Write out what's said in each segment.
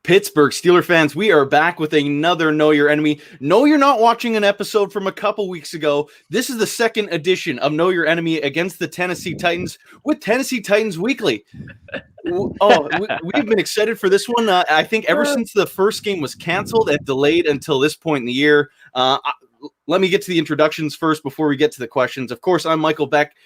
Pittsburgh Steelers fans, we are back with another Know Your Enemy. No, you're not watching an episode from a couple weeks ago. This is the second edition of Know Your Enemy against the Tennessee Titans with Tennessee Titans Weekly. We've been excited for this one. I think ever since the first game was canceled and delayed until this point in the year. Let me get to the introductions first before we get to the questions. Of course, I'm Michael Beck,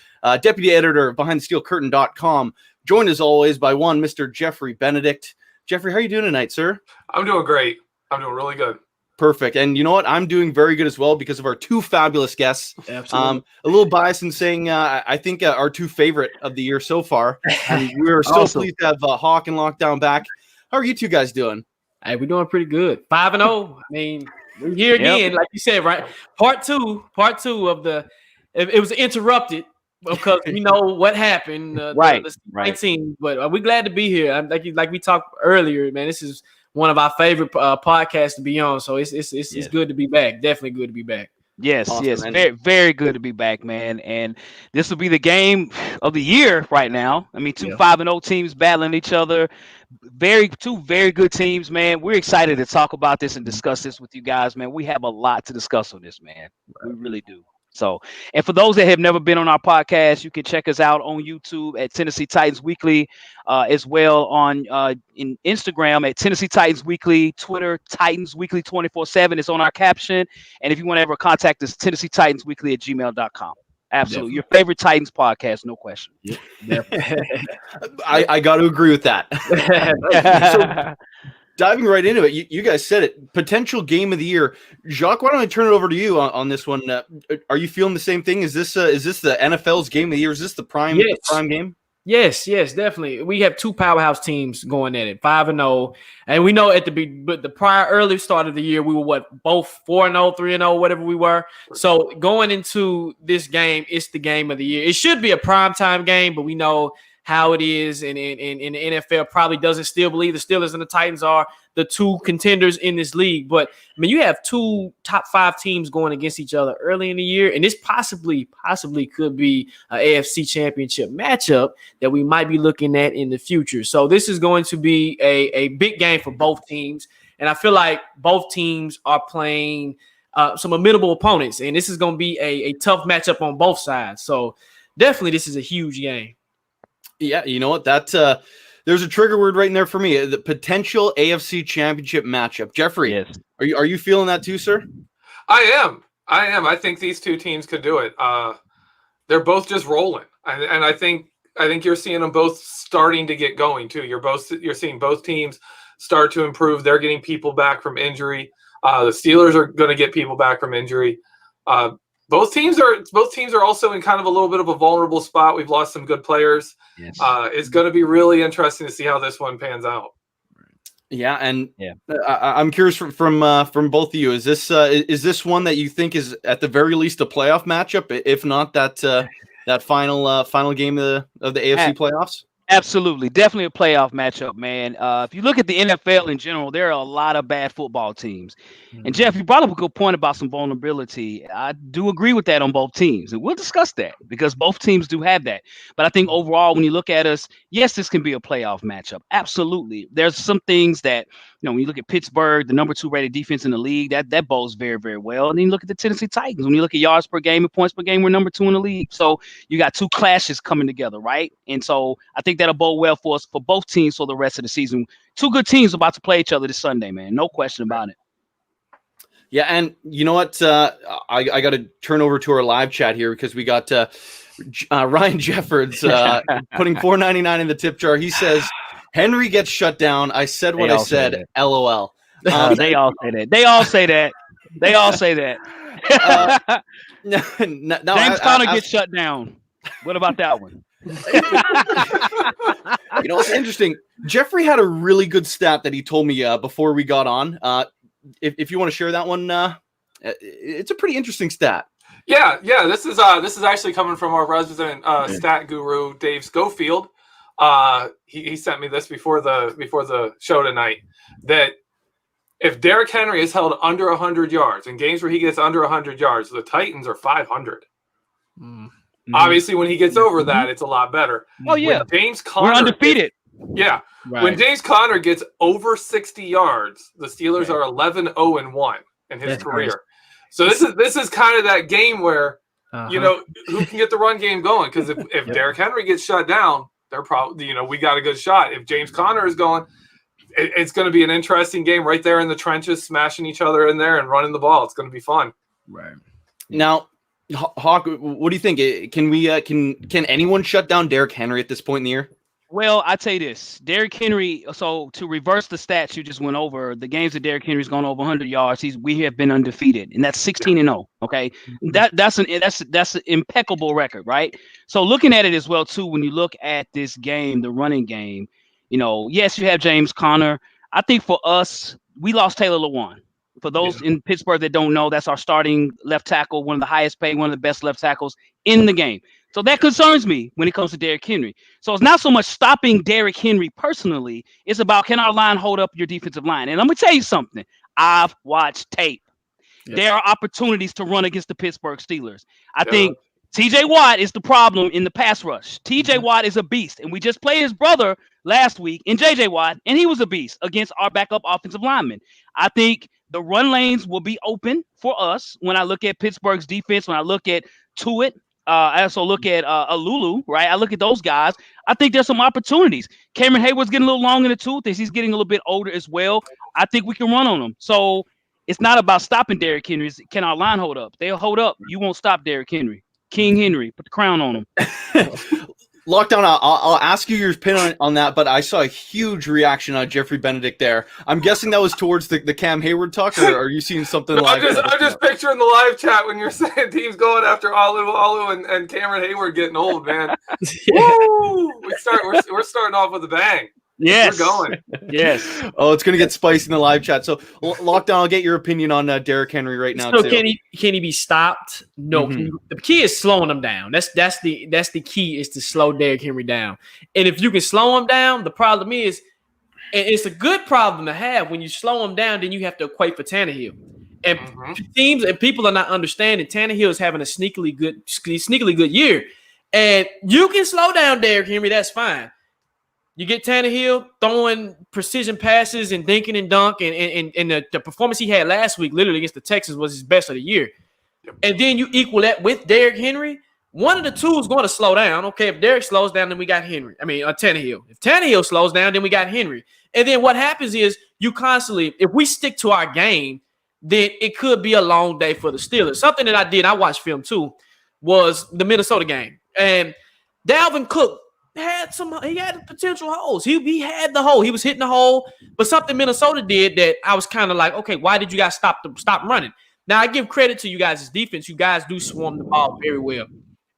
deputy editor of BehindTheSteelCurtain.com, joined as always by one Mr. Geoffrey Benedict. Geoffrey, how are you doing tonight, sir? I'm doing great. I'm doing really good. Perfect. And you know what? I'm doing very good as well because of our two fabulous guests. Absolutely. A little biased in saying I think our two favorite of the year so far. And we're so pleased to have Hawk and Lockdown back. How are you two guys doing? Hey, we're doing pretty good. 5-0. I mean, we're here again, like you said, right? Part two of the it was interrupted because we know what happened. Right. But we're glad to be here. Like we talked earlier, man. This is one of our favorite podcasts to be on. So it's good to be back. Definitely good to be back. Yes, awesome, yes, man. very, very good to be back, man. And this will be the game of the year right now. I mean, 5-0 teams battling each other. Two very good teams, man. We're excited to talk about this and discuss this with you guys, man. We have a lot to discuss on this, man. We really do. So, and for those that have never been on our podcast, you can check us out on YouTube at Tennessee Titans Weekly, as well on in Instagram at Tennessee Titans Weekly, Twitter Titans Weekly 24/7. It's on our caption. And if you want to ever contact us, Tennessee Titans Weekly at gmail.com. Absolutely. Definitely. Your favorite Titans podcast, no question. Yep. I got to agree with that. So, diving right into it, you guys said it. Potential game of the year. Jacques, why don't I turn it over to you on this one? Are you feeling the same thing? Is this the NFL's game of the year? Is this the prime game? Yes, definitely. We have two powerhouse teams going at it, 5-0, and we know at the prior early start of the year we were both 4-0, 3-0, whatever we were. So going into this game, it's the game of the year. It should be a primetime game, but we know how it is, and the NFL probably doesn't still believe the Steelers and the Titans are the two contenders in this league. But I mean, you have two top 5 teams going against each other early in the year, and this possibly could be an AFC Championship matchup that we might be looking at in the future. So this is going to be a big game for both teams, and I feel like both teams are playing some amenable opponents, and this is going to be a tough matchup on both sides. So definitely, this is a huge game. Yeah, you know what? There's a trigger word right in there for me. The potential AFC Championship matchup. Geoffrey, yes. Are you feeling that too, sir? I am. I think these two teams could do it. They're both just rolling, and I think you're seeing them both starting to get going too. You're seeing both teams start to improve. They're getting people back from injury. The Steelers are going to get people back from injury. Both teams are also in kind of a little bit of a vulnerable spot. We've lost some good players. Yes. It's going to be really interesting to see how this one pans out. Yeah, and I'm curious from both of you. Is this one that you think is at the very least a playoff matchup, if not that final game of the AFC playoffs? Absolutely. Definitely a playoff matchup, man. If you look at the NFL in general, there are a lot of bad football teams. And Geoff, you brought up a good point about some vulnerability. I do agree with that on both teams. And we'll discuss that because both teams do have that. But I think overall, when you look at us, yes, this can be a playoff matchup. Absolutely. There's some things that, when you look at Pittsburgh, the number 2 rated defense in the league, that bodes very, very well. And then you look at the Tennessee Titans. When you look at yards per game and points per game, we're number 2 in the league. So you got two clashes coming together, right? And so I think that'll bode well for us for both teams for the rest of the season. Two good teams about to play each other this Sunday, man. No question about it. Yeah, and you know what? I got to turn over to our live chat here because we got Ryan Jeffords putting $4.99 in the tip jar. He says, Henry gets shut down. I said what I said. LOL. They all say that. They all say that. They all say that. James Conner gets shut down. What about that one? You know what's interesting? Geoffrey had a really good stat that he told me before we got on. If you want to share that one, it's a pretty interesting stat. Yeah. This is actually coming from our resident stat guru, Dave Schofield. He sent me this before the show tonight. That if Derrick Henry is held under 100 yards in games where he gets under 100 yards, the Titans are 500. Mm-hmm. Obviously, when he gets over that, it's a lot better. Oh yeah, James Conner, we're undefeated. Yeah. Right. When James Conner gets over 60 yards, the Steelers are 11-0-1 in his career. Crazy. So this is kind of that game where, you know, who can get the run game going? Because if Derrick Henry gets shut down, they're probably, you know, we got a good shot. If James Conner is going, it's going to be an interesting game right there in the trenches, smashing each other in there and running the ball. It's going to be fun. Right. Now, Hawk, what do you think? Can we can anyone shut down Derrick Henry at this point in the year? Well, I'd say this. Derrick Henry, so to reverse the stats you just went over, the games that Derrick Henry's gone over 100 yards, we have been undefeated, and that's 16-0, okay? That's an impeccable record, right? So looking at it as well, too, when you look at this game, the running game, you know, yes, you have James Conner. I think for us, we lost Taylor Lewan. For those in Pittsburgh that don't know, that's our starting left tackle, one of the highest paid, one of the best left tackles in the game. So that concerns me when it comes to Derrick Henry. So it's not so much stopping Derrick Henry personally. It's about, can our line hold up your defensive line? And I'm going to tell you something. I've watched tape. Yep. There are opportunities to run against the Pittsburgh Steelers. I think TJ Watt is the problem in the pass rush. TJ Watt is a beast. And we just played his brother last week in JJ Watt, and he was a beast against our backup offensive lineman. I think the run lanes will be open for us when I look at Pittsburgh's defense, when I look at Tuitt. I also look at Alulu, right? I look at those guys. I think there's some opportunities. Cameron Hayward's getting a little long in the tooth as he's getting a little bit older as well. I think we can run on him. So it's not about stopping Derrick Henry. Can our line hold up? They'll hold up. You won't stop Derrick Henry. King Henry, put the crown on him. Lockdown, I'll ask you your opinion on that, but I saw a huge reaction on Geoffrey Benedict there. I'm guessing that was towards the Cam Hayward talk, or are you seeing something like that? I'm just picturing the live chat when you're saying teams going after Alu and Cameron Hayward getting old, man. Woo! We're starting off with a bang. Yes. We're going. Yes. Oh, it's going to get spicy in the live chat. So, Lockdown, I'll get your opinion on Derrick Henry right now. So too. can he be stopped? No. The key is slowing him down. That's the key, is to slow Derrick Henry down. And if you can slow him down, the problem is, and it's a good problem to have, when you slow him down, then you have to equate for Tannehill. And teams and people are not understanding Tannehill is having a sneakily good year. And you can slow down Derrick Henry, that's fine. You get Tannehill throwing precision passes and dinking and dunk, and the performance he had last week, literally against the Texans, was his best of the year. Yep. And then you equal that with Derrick Henry. One of the two is going to slow down. Okay, if Derrick slows down, then we got Henry. Tannehill. If Tannehill slows down, then we got Henry. And then what happens is you constantly, if we stick to our game, then it could be a long day for the Steelers. Something that I watched film too, was the Minnesota game. And Dalvin Cook had potential holes. He had the hole. He was hitting the hole. But something Minnesota did that I was kind of like, okay, why did you guys stop running? Now, I give credit to you guys' defense. You guys do swarm the ball very well.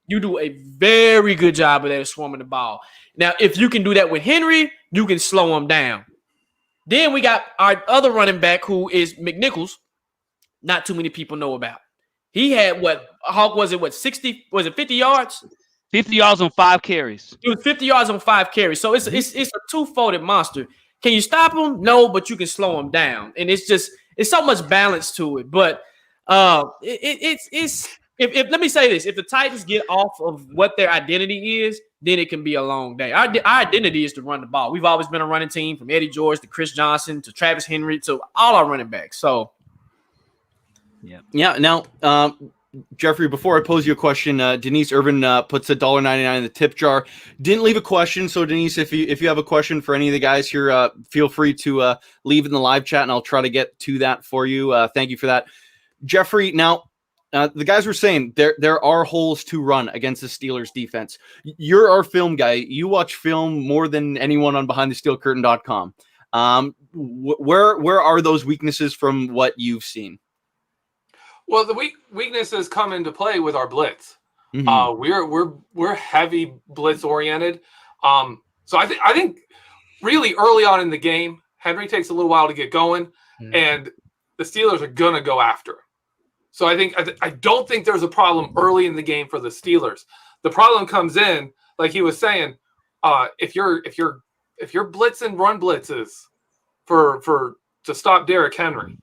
You do a very good job of that, swarming the ball. Now, if you can do that with Henry, you can slow him down. Then we got our other running back, who is McNichols. Not too many people know about. He had 50 yards? 50 yards on 5 carries. It was 50 yards on 5 carries. So it's a two-folded monster. Can you stop him? No, but you can slow him down. And it's so much balance to it. But if let me say this, if the Titans get off of what their identity is, then it can be a long day. Our identity is to run the ball. We've always been a running team, from Eddie George to Chris Johnson to Travis Henry to all our running backs. So yeah. Now, Geoffrey, before I pose you a question, Denise Irvin puts $1.99 in the tip jar. Didn't leave a question, so Denise, if you have a question for any of the guys here, feel free to leave in the live chat, and I'll try to get to that for you. Thank you for that, Geoffrey. Now, the guys were saying there are holes to run against the Steelers defense. You're our film guy. You watch film more than anyone on BehindTheSteelCurtain.com. Where are those weaknesses from what you've seen? Well, the weaknesses come into play with our blitz. We're heavy blitz oriented. So I think really early on in the game, Henry takes a little while to get going, and the Steelers are gonna go after him. So I don't think there's a problem early in the game for the Steelers. The problem comes in, like he was saying, if you're blitzing run blitzes to stop Derrick Henry,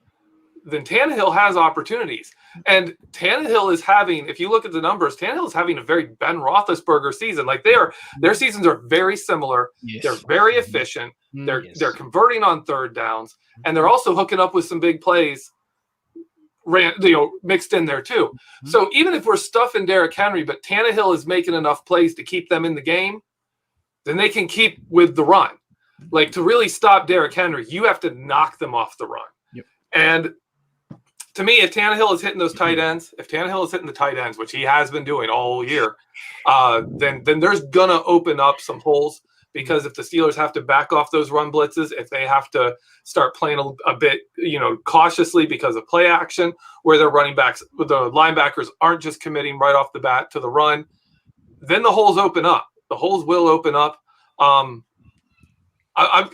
then Tannehill has opportunities. And Tannehill is having, if you look at the numbers, Tannehill is having a very Ben Roethlisberger season. Like their seasons are very similar. Yes. They're very efficient. They're converting on third downs, and they're also hooking up with some big plays, mixed in there too. So even if we're stuffing Derrick Henry, but Tannehill is making enough plays to keep them in the game, then they can keep with the run. Like, to really stop Derrick Henry, you have to knock them off the run. Yep. And to me, if Tannehill is hitting those tight ends, which he has been doing all year, then there's gonna open up some holes, because if the Steelers have to back off those run blitzes, if they have to start playing a bit, cautiously because of play action, where their running backs, the linebackers aren't just committing right off the bat to the run, then the holes open up. The holes will open up. I'm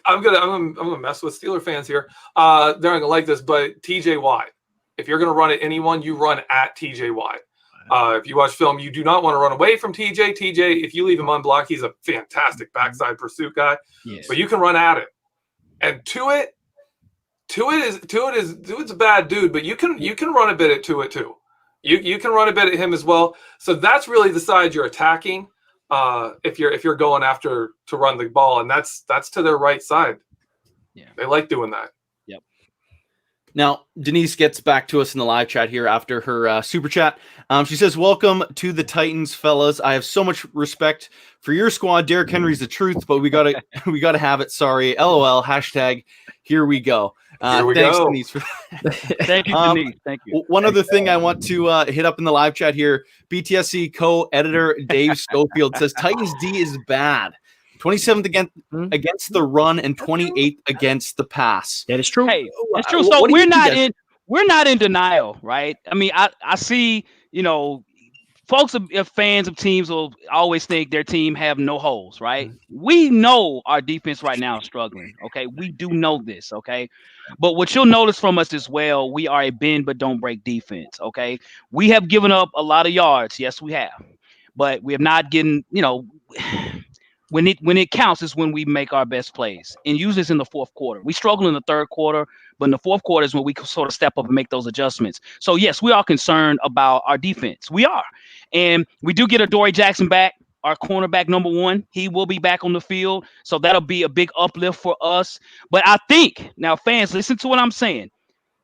gonna mess with Steeler fans here. They're not gonna like this, but TJ Watt. If you're gonna run at anyone, you run at TJ Watt. If you watch film, you do not want to run away from TJ. TJ, if you leave him unblocked, he's a fantastic backside pursuit guy. Yes. But you can run at it. And Tuitt's a bad dude, but you can run a bit at Tuitt too. You can run a bit at him as well. So that's really the side you're attacking. If you're going after to run the ball, and that's to their right side. Yeah, they like doing that. Yep. Now, Denise gets back to us in the live chat here after her super chat. She says, "Welcome to the Titans, fellas. I have so much respect for your squad. Derrick Henry's the truth, but we gotta have it. Sorry. LOL. Hashtag here we go." Thanks, Denise. Thank you, Denise. Thank you. One other thing I want to hit up in the live chat here. BTSC co-editor Dave Schofield says Titans D is bad. 27th against the run and 28th against the pass. That is true. Hey, it's true. So we're not in denial, right? I mean, I see, folks, fans of teams will always think their team have no holes, right? We know our defense right now is struggling, okay? We do know this, okay? But what you'll notice from us as well, we are a bend but don't break defense, okay? We have given up a lot of yards. Yes, we have. But we have not gotten, when it counts is when we make our best plays. And usually it's in the fourth quarter. We struggle in the third quarter, but in the fourth quarter is when we sort of step up and make those adjustments. So, yes, we are concerned about our defense. We are. And we do get Adoree Jackson back, our cornerback number 1. He will be back on the field. So that'll be a big uplift for us. But I think, now fans, listen to what I'm saying.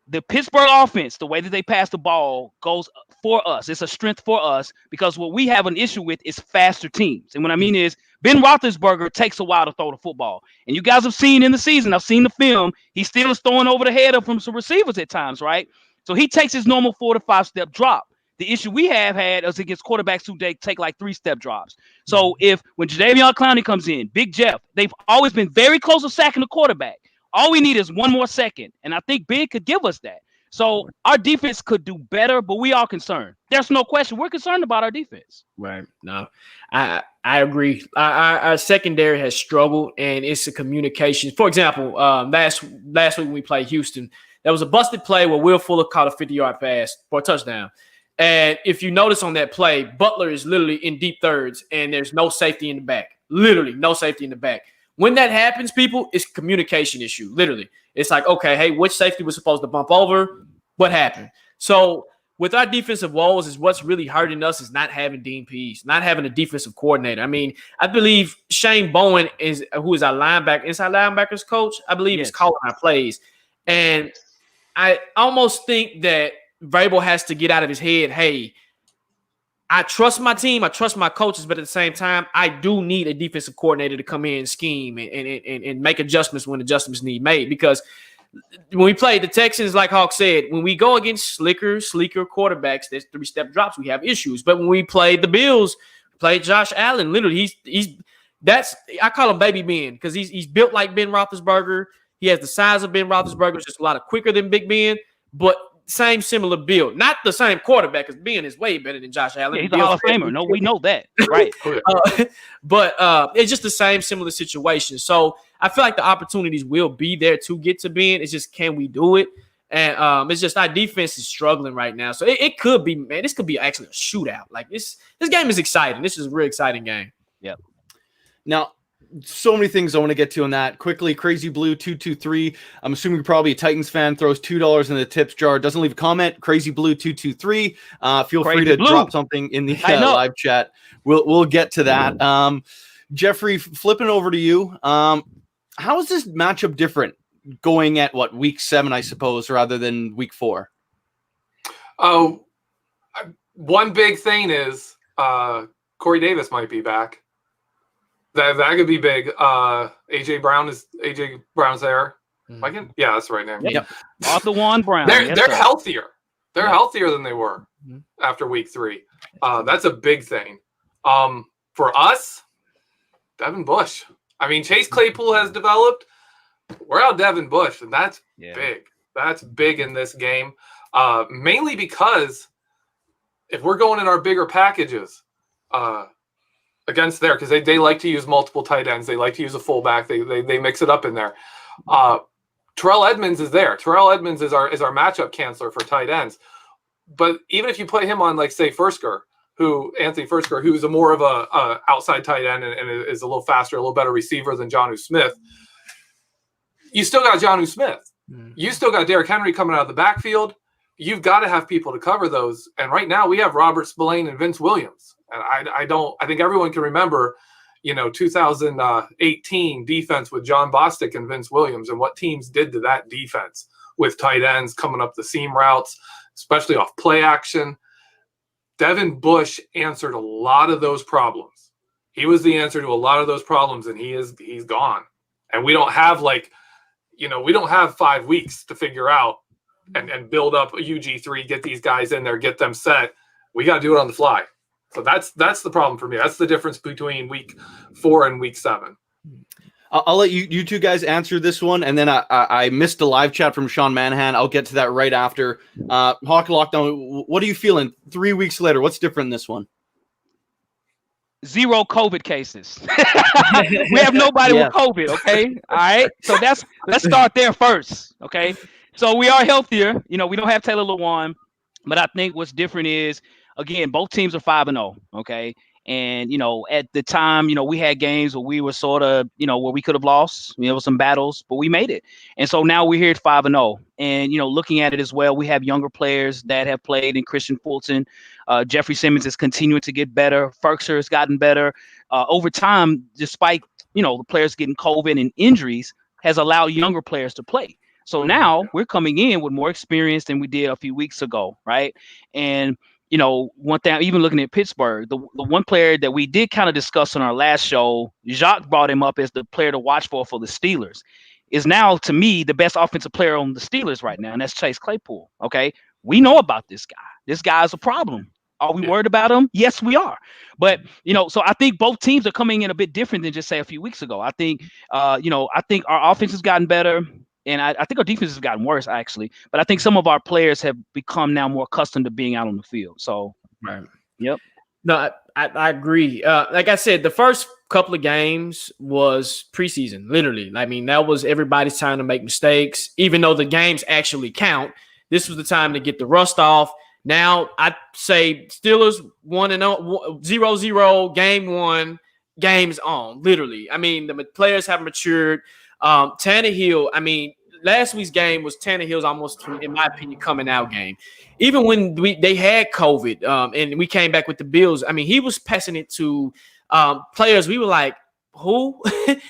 The Pittsburgh offense, the way that they pass the ball goes for us. It's a strength for us because what we have an issue with is faster teams. And what I mean is Ben Roethlisberger takes a while to throw the football. And you guys have seen in the season, I've seen the film, he still is throwing over the head of from some receivers at times, right? So he takes his normal 4 to 5 step drop. The issue we have had is against quarterbacks who take like 3-step drops. So when Jadeveon Clowney comes in, Big Geoff, they've always been very close to sacking the quarterback. All we need is one more second, and I think Ben could give us that. So our defense could do better, but we are concerned. There's no question. We're concerned about our defense. Right. No, I agree. Our secondary has struggled, and it's a communication. For example, last week when we played Houston, there was a busted play where Will Fuller caught a 50-yard pass for a touchdown. And if you notice on that play, Butler is literally in deep thirds, and there's no safety in the back. Literally no safety in the back. When that happens, people, it's a communication issue. Literally. It's like, okay, hey, which safety was supposed to bump over? What happened? So with our defensive woes is what's really hurting us is not having DPs, not having a defensive coordinator. I mean, I believe Shane Bowen who is our inside linebackers coach, I believe is calling our plays. And I almost think that Vrabel has to get out of his head, hey, I trust my team, I trust my coaches, but at the same time, I do need a defensive coordinator to come in and scheme and make adjustments when adjustments need made. Because when we play the Texans, like Hawk said, when we go against sleeker quarterbacks, there's 3-step drops, we have issues. But when we play the Bills, play Josh Allen, literally, I call him Baby Ben because he's built like Ben Roethlisberger. He has the size of Ben Roethlisberger, just a lot quicker than Big Ben, but similar build. Not the same quarterback, because Ben is way better than Josh Allen. Yeah, he's a Hall of Famer. No, we know that. Right. But it's just the similar situation. So I feel like the opportunities will be there to get to Ben. It's just, can we do it? And it's just our defense is struggling right now. So it could be, man, this could be actually a shootout. Like this game is exciting. This is a real exciting game. Yep. Now, so many things I want to get to on that. Quickly, Crazy Blue 223. I'm assuming you're probably a Titans fan. Throws $2 in the tips jar. Doesn't leave a comment. Crazy Blue 223. Feel free to drop something in the live chat. We'll get to that. Geoffrey, flipping over to you. How is this matchup different going at week 7, I suppose, rather than week 4? Oh, one big thing is Corey Davis might be back. That could be big. AJ Brown's there. Mm-hmm. Yeah, that's the right name. Yep. Arthur Juan Brown. They're healthier. They're healthier than they were after week 3. That's a big thing. For us, Devin Bush. I mean, Chase Claypool has developed. We're out Devin Bush, and that's big. That's big in this game. Mainly because if we're going in our bigger packages against there, because they like to use multiple tight ends. They like to use a fullback. They mix it up in there. Terrell Edmonds is there. Terrell Edmonds is our matchup canceller for tight ends. But even if you play him on, like, say, Anthony Fursker, who's a more of a outside tight end and is a little faster, a little better receiver than Jonnu Smith, you still got Jonnu Smith. You still got Derrick Henry coming out of the backfield. You've got to have people to cover those. And right now we have Robert Spillane and Vince Williams. And I think everyone can remember, 2018 defense with John Bostic and Vince Williams and what teams did to that defense with tight ends coming up the seam routes, especially off play action. Devin Bush answered a lot of those problems. He was the answer to a lot of those problems, and he's gone. And we don't have we don't have 5 weeks to figure out and build up a UG3, get these guys in there, get them set. We got to do it on the fly. So that's the problem for me. That's the difference between week 4 and week 7. I'll let you two guys answer this one, and then I missed a live chat from Sean Manahan. I'll get to that right after. Hawk Lockdown, what are you feeling 3 weeks later? What's different in this one? 0 COVID cases. We have nobody with COVID, okay? All right? So let's start there first, okay? So we are healthier. We don't have Taylor Lewan, but I think what's different is, again, both teams are 5-0, okay? And, at the time, we had games where we were sort of, where we could have lost. There were some battles, but we made it. And so now we're here at 5-0. And, looking at it as well, we have younger players that have played in Christian Fulton. Jeffrey Simmons is continuing to get better. Ferkser has gotten better. Over time, despite, the players getting COVID and injuries, has allowed younger players to play. So now we're coming in with more experience than we did a few weeks ago, right? And one thing, even looking at Pittsburgh, the one player that we did kind of discuss on our last show, Jacques brought him up as the player to watch for the Steelers, is now, to me, the best offensive player on the Steelers right now, and that's Chase Claypool, okay? We know about this guy. This guy's a problem. Are we worried about him? Yes, we are. But, so I think both teams are coming in a bit different than just, say, a few weeks ago. I think our offense has gotten better. And I think our defense has gotten worse, actually. But I think some of our players have become now more accustomed to being out on the field. So, right. Yep. No, I agree. Like I said, the first couple of games was preseason, literally. I mean, that was everybody's time to make mistakes. Even though the games actually count, this was the time to get the rust off. Now, I'd say Steelers 0-0, game 1, game's on, literally. I mean, the players have matured. Tannehill, I mean, last week's game was Tannehill's almost, in my opinion, coming out game. Even when they had COVID and we came back with the Bills, I mean, he was passing it to players. We were like, who?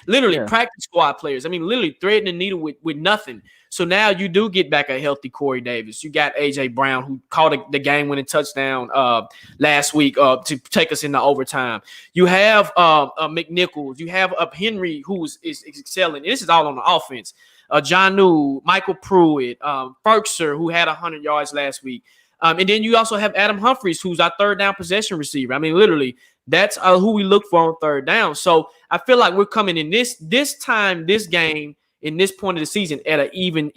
Literally practice squad players. I mean, literally threading the needle with nothing. So now you do get back a healthy Corey Davis. You got A.J. Brown, who caught the game-winning touchdown last week to take us into overtime. You have McNichols. You have Henry, who is excelling. And this is all on the offense. Jonnu, Michael Pruitt, Ferkser, who had 100 yards last week. And then you also have Adam Humphries, who's our third down possession receiver. I mean, literally, that's who we look for on third down. So I feel like we're coming in this game, in this point of the season, at an even,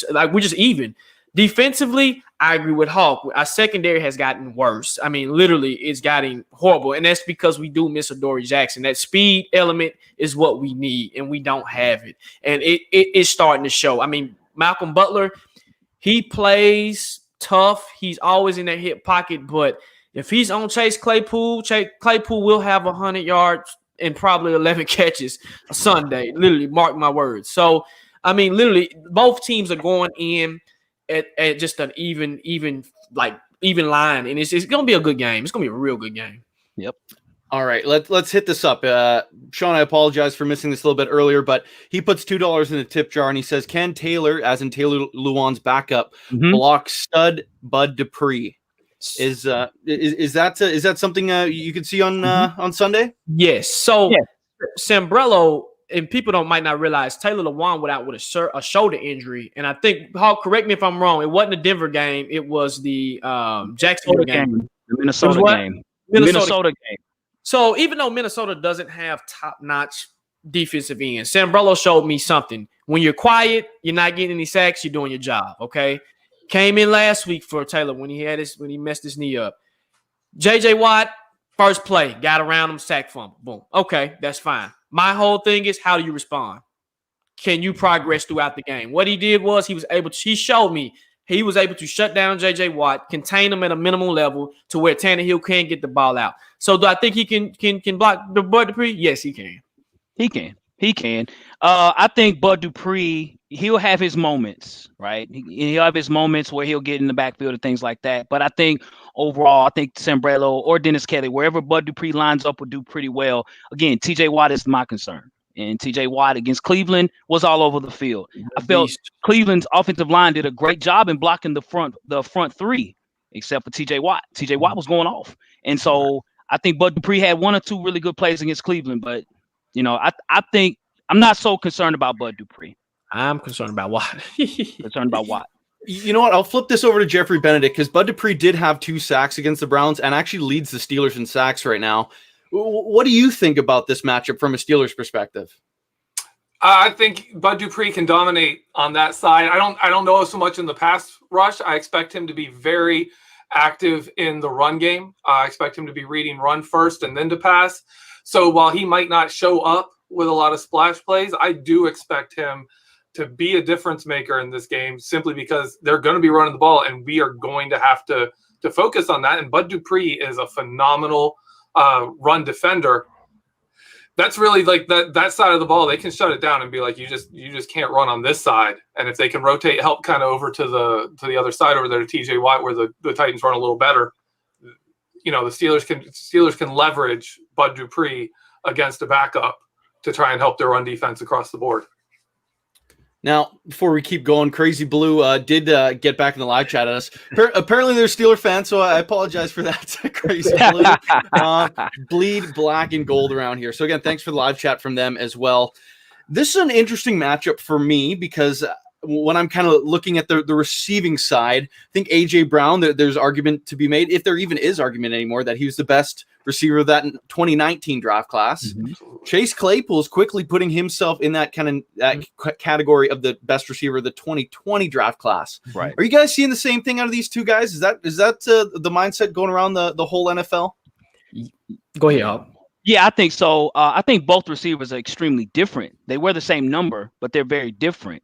like we're just even. Defensively, I agree with Hawk. Our secondary has gotten worse. I mean, literally, it's gotten horrible. And that's because we do miss Adoree Jackson. That speed element is what we need, and we don't have it. And it is starting to show. I mean, Malcolm Butler, he plays tough. He's always in that hip pocket. But if he's on Chase Claypool will have 100 yards and probably 11 catches Sunday. Literally, mark my words. So, I mean, literally, both teams are going in at just an even line, and it's going to be a good game. It's going to be a real good game. Yep. All right, let's hit this up. Sean, I apologize for missing this a little bit earlier, but he puts $2 in the tip jar, and he says, can Taylor, as in Taylor Lewan's backup, block stud Bud Dupree? Is that something you could see on Sunday? Yes. So Sambrello, and people might not realize, Taylor Lewan went out with a shoulder injury, and I think, Hawk, correct me if I'm wrong, it wasn't the Denver game, it was the Jacksonville game. The Minnesota game. Minnesota game. So even though Minnesota doesn't have top-notch defensive ends, Sambrello showed me something. When you're quiet, you're not getting any sacks, you're doing your job, okay? Came in last week for Taylor when he messed his knee up. JJ Watt, first play, got around him, sack fumble. Boom. Okay, that's fine. My whole thing is, how do you respond? Can you progress throughout the game? What he did was he showed me he was able to shut down JJ Watt, contain him at a minimal level to where Tannehill can't get the ball out. So do I think he can block the Bud Dupree? Yes, he can. He can. I think Bud Dupree, he'll have his moments, right? He'll have his moments where he'll get in the backfield and things like that. But I think overall, Sambrello or Dennis Kelly, wherever Bud Dupree lines up, will do pretty well. Again, TJ Watt is my concern. And TJ Watt against Cleveland was all over the field. I felt Cleveland's offensive line did a great job in blocking the front three, except for TJ Watt. TJ Watt was going off. And so I think Bud Dupree had one or two really good plays against Cleveland. But, I think I'm not so concerned about Bud Dupree. I'm concerned about Watt. You know what? I'll flip this over to Geoffrey Benedict, because Bud Dupree did have 2 sacks against the Browns and actually leads the Steelers in sacks right now. What do you think about this matchup from a Steelers perspective? I think Bud Dupree can dominate on that side. I don't know so much in the pass rush. I expect him to be very active in the run game. I expect him to be reading run first and then to pass. So while he might not show up with a lot of splash plays, I do expect him to be a difference maker in this game, simply because they're going to be running the ball and we are going to have to focus on that. And Bud Dupree is a phenomenal run defender. That's really like that side of the ball. They can shut it down and be like, you just can't run on this side. And if they can rotate, help kind of over to the other side over there to TJ Watt, where the Titans run a little better, the Steelers can leverage Bud Dupree against a backup to try and help their run defense across the board. Now, before we keep going, Crazy Blue did get back in the live chat at us. Apparently, they're Steeler fans, so I apologize for that, Crazy Blue. Bleed black and gold around here. So, again, thanks for the live chat from them as well. This is an interesting matchup for me, because when I'm kind of looking at the receiving side, I think A.J. Brown, there's argument to be made, if there even is argument anymore, that he was the best receiver of that 2019 draft class. Mm-hmm. Chase Claypool is quickly putting himself in that category of the best receiver of the 2020 draft class. Right. Are you guys seeing the same thing out of these two guys? Is that the mindset going around the whole NFL? Go ahead, Hop. Yeah, I think so. I think both receivers are extremely different. They wear the same number, but they're very different.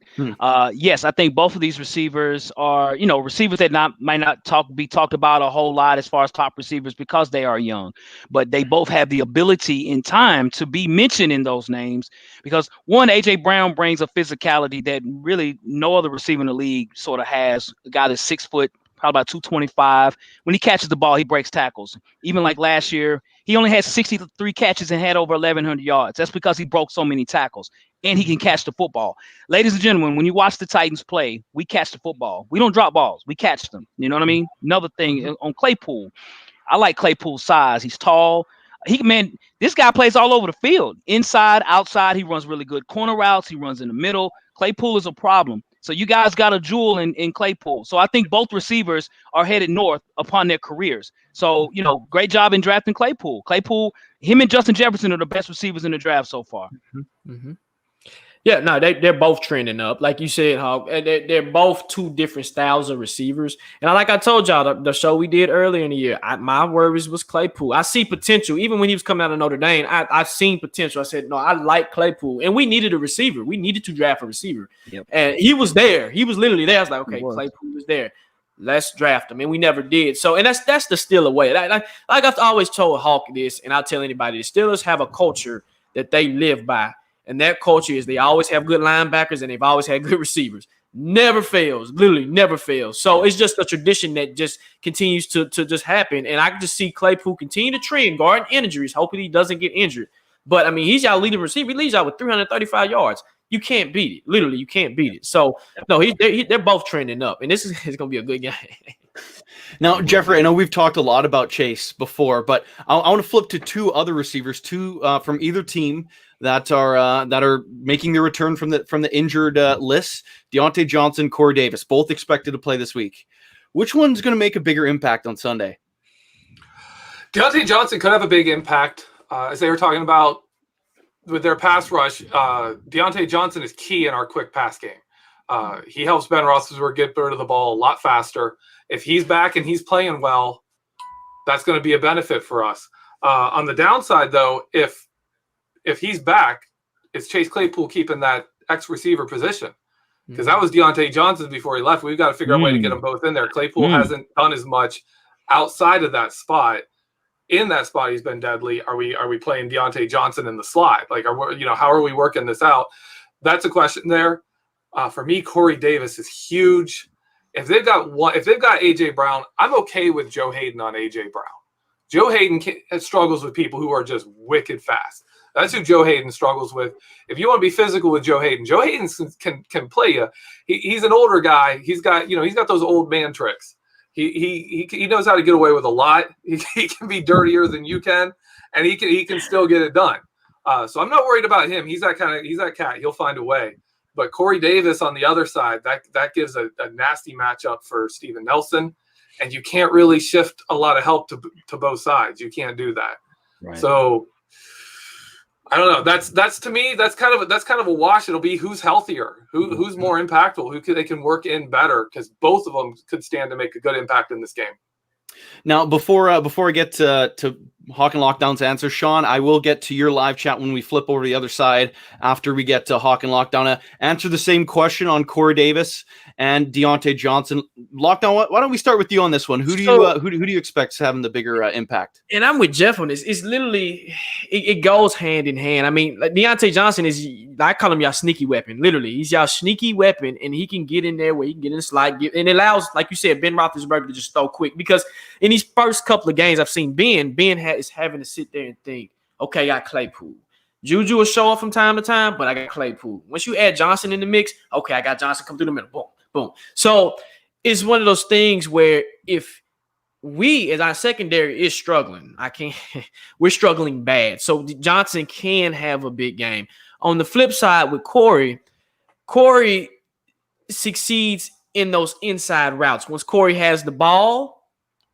Yes, I think both of these receivers are, receivers that might not be talked about a whole lot as far as top receivers, because they are young. But they both have the ability in time to be mentioned in those names, because one, A.J. Brown brings a physicality that really no other receiver in the league sort of has. A guy that's 6 foot, probably about 225. When he catches the ball, he breaks tackles. Even like last year, he only had 63 catches and had over 1,100 yards. That's because he broke so many tackles, and he can catch the football. Ladies and gentlemen, when you watch the Titans play, we catch the football. We don't drop balls. We catch them. You know what I mean? Another thing on Claypool, I like Claypool's size. He's tall. This guy plays all over the field. Inside, outside, he runs really good corner routes. He runs in the middle. Claypool is a problem. So you guys got a jewel in Claypool. So I think both receivers are headed north upon their careers. So, great job in drafting Claypool. Claypool, him and Justin Jefferson are the best receivers in the draft so far. Mm-hmm. Yeah, no, they're both trending up. Like you said, Hawk, they're both two different styles of receivers. And like I told y'all, the show we did earlier in the year, my worries was Claypool. I see potential. Even when he was coming out of Notre Dame, I've seen potential. I said, no, I like Claypool. And we needed a receiver. We needed to draft a receiver. Yep. And he was there. He was literally there. I was like, okay, Claypool was there. let's draft him. And we never did. So, and that's the Steeler way. Like I've always told Hawk this, and I'll tell anybody, the Steelers have a culture that they live by. And that culture is they always have good linebackers and they've always had good receivers. Never fails, literally never fails. So it's just a tradition that just continues to just happen. And I can just see Claypool continue to trend, guarding injuries, hoping he doesn't get injured. But, I mean, he's y'all leading receiver. He leads out with 335 yards. You can't beat it. Literally, you can't beat it. So, no, they're both trending up. And this is going to be a good game. Now, Geoffrey, I know we've talked a lot about Chase before, but I want to flip to two other receivers, from either team that are making their return from the injured list. Deontay Johnson, Corey Davis, both expected to play this week. Which one's going to make a bigger impact on Sunday? Deontay Johnson could have a big impact. As they were talking about with their pass rush, Deontay Johnson is key in our quick pass game. He helps Ben Roethlisberger get rid of the ball a lot faster. If he's back and he's playing well, that's going to be a benefit for us. On the downside, though, if he's back, it's Chase Claypool keeping that X-receiver position. Because that was Deontay Johnson before he left. We've got to figure out a way to get them both in there. Claypool hasn't done as much outside of that spot. In that spot, he's been deadly. Are we playing Deontay Johnson in the slot? Like, how are we working this out? That's a question there. For me, Corey Davis is huge. If they've got A.J. Brown, I'm okay with Joe Hayden on A.J. Brown. Joe Hayden struggles with people who are just wicked fast. That's who Joe Hayden struggles with. If you want to be physical with Joe Hayden can play you. He's an older guy. He's got those old man tricks. He knows how to get away with a lot. He can be dirtier than you can, and he can still get it done. So I'm not worried about him. He's that cat. He'll find a way. But Corey Davis on the other side, that gives a nasty matchup for Steven Nelson, and you can't really shift a lot of help to both sides. You can't do that. Right. So I don't know. That's to me, that's kind of a wash. It'll be who's healthier, who's more impactful, they can work in better, because both of them could stand to make a good impact in this game. Now, before I get to Hawk and Lockdown's answer, Sean, I will get to your live chat when we flip over to the other side after we get to Hawk and Lockdown. Answer the same question on Corey Davis and Deontay Johnson. Lockdown, why don't we start with you on this one? Who do you expect having the bigger impact? And I'm with Geoff on this. It's literally it goes hand in hand. I mean, like Deontay Johnson is, I call him y'all sneaky weapon. Literally, he's y'all sneaky weapon, and he can get in there where he can get in the slide, and it allows, like you said, Ben Roethlisberger to just throw quick. Because in these first couple of games I've seen Ben is having to sit there and think, okay, I got Claypool. Juju will show up from time to time, but I got Claypool. Once you add Johnson in the mix, okay, I got Johnson come through the middle. Boom, boom. So it's one of those things where if we, as our secondary is struggling, we're struggling bad. So Johnson can have a big game. On the flip side with Corey succeeds in those inside routes. Once Corey has the ball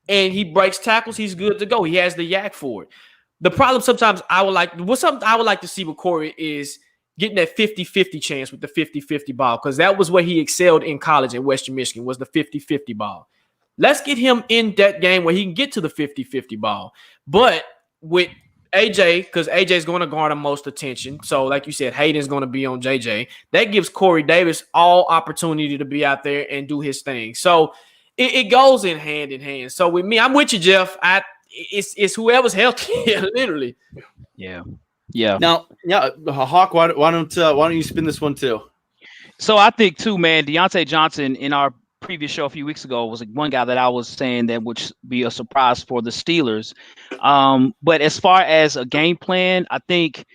and he breaks tackles, he's good to go. He has the yak for it. The problem sometimes I would like to see with Corey is getting that 50-50 chance with the 50-50 ball, because that was where he excelled in college at Western Michigan, was the 50-50 ball. Let's get him in that game where he can get to the 50-50 ball. But with A.J., because A.J. is going to garner most attention, so like you said, Hayden's going to be on J.J. That gives Corey Davis all opportunity to be out there and do his thing. So it goes in hand. So with me, I'm with you, Geoff. It's whoever's healthy, literally. Yeah. Now, Hawk, why don't you spin this one too? So I think too, man, Deontay Johnson in our previous show a few weeks ago was one guy that I was saying that would be a surprise for the Steelers. But as far as a game plan, I think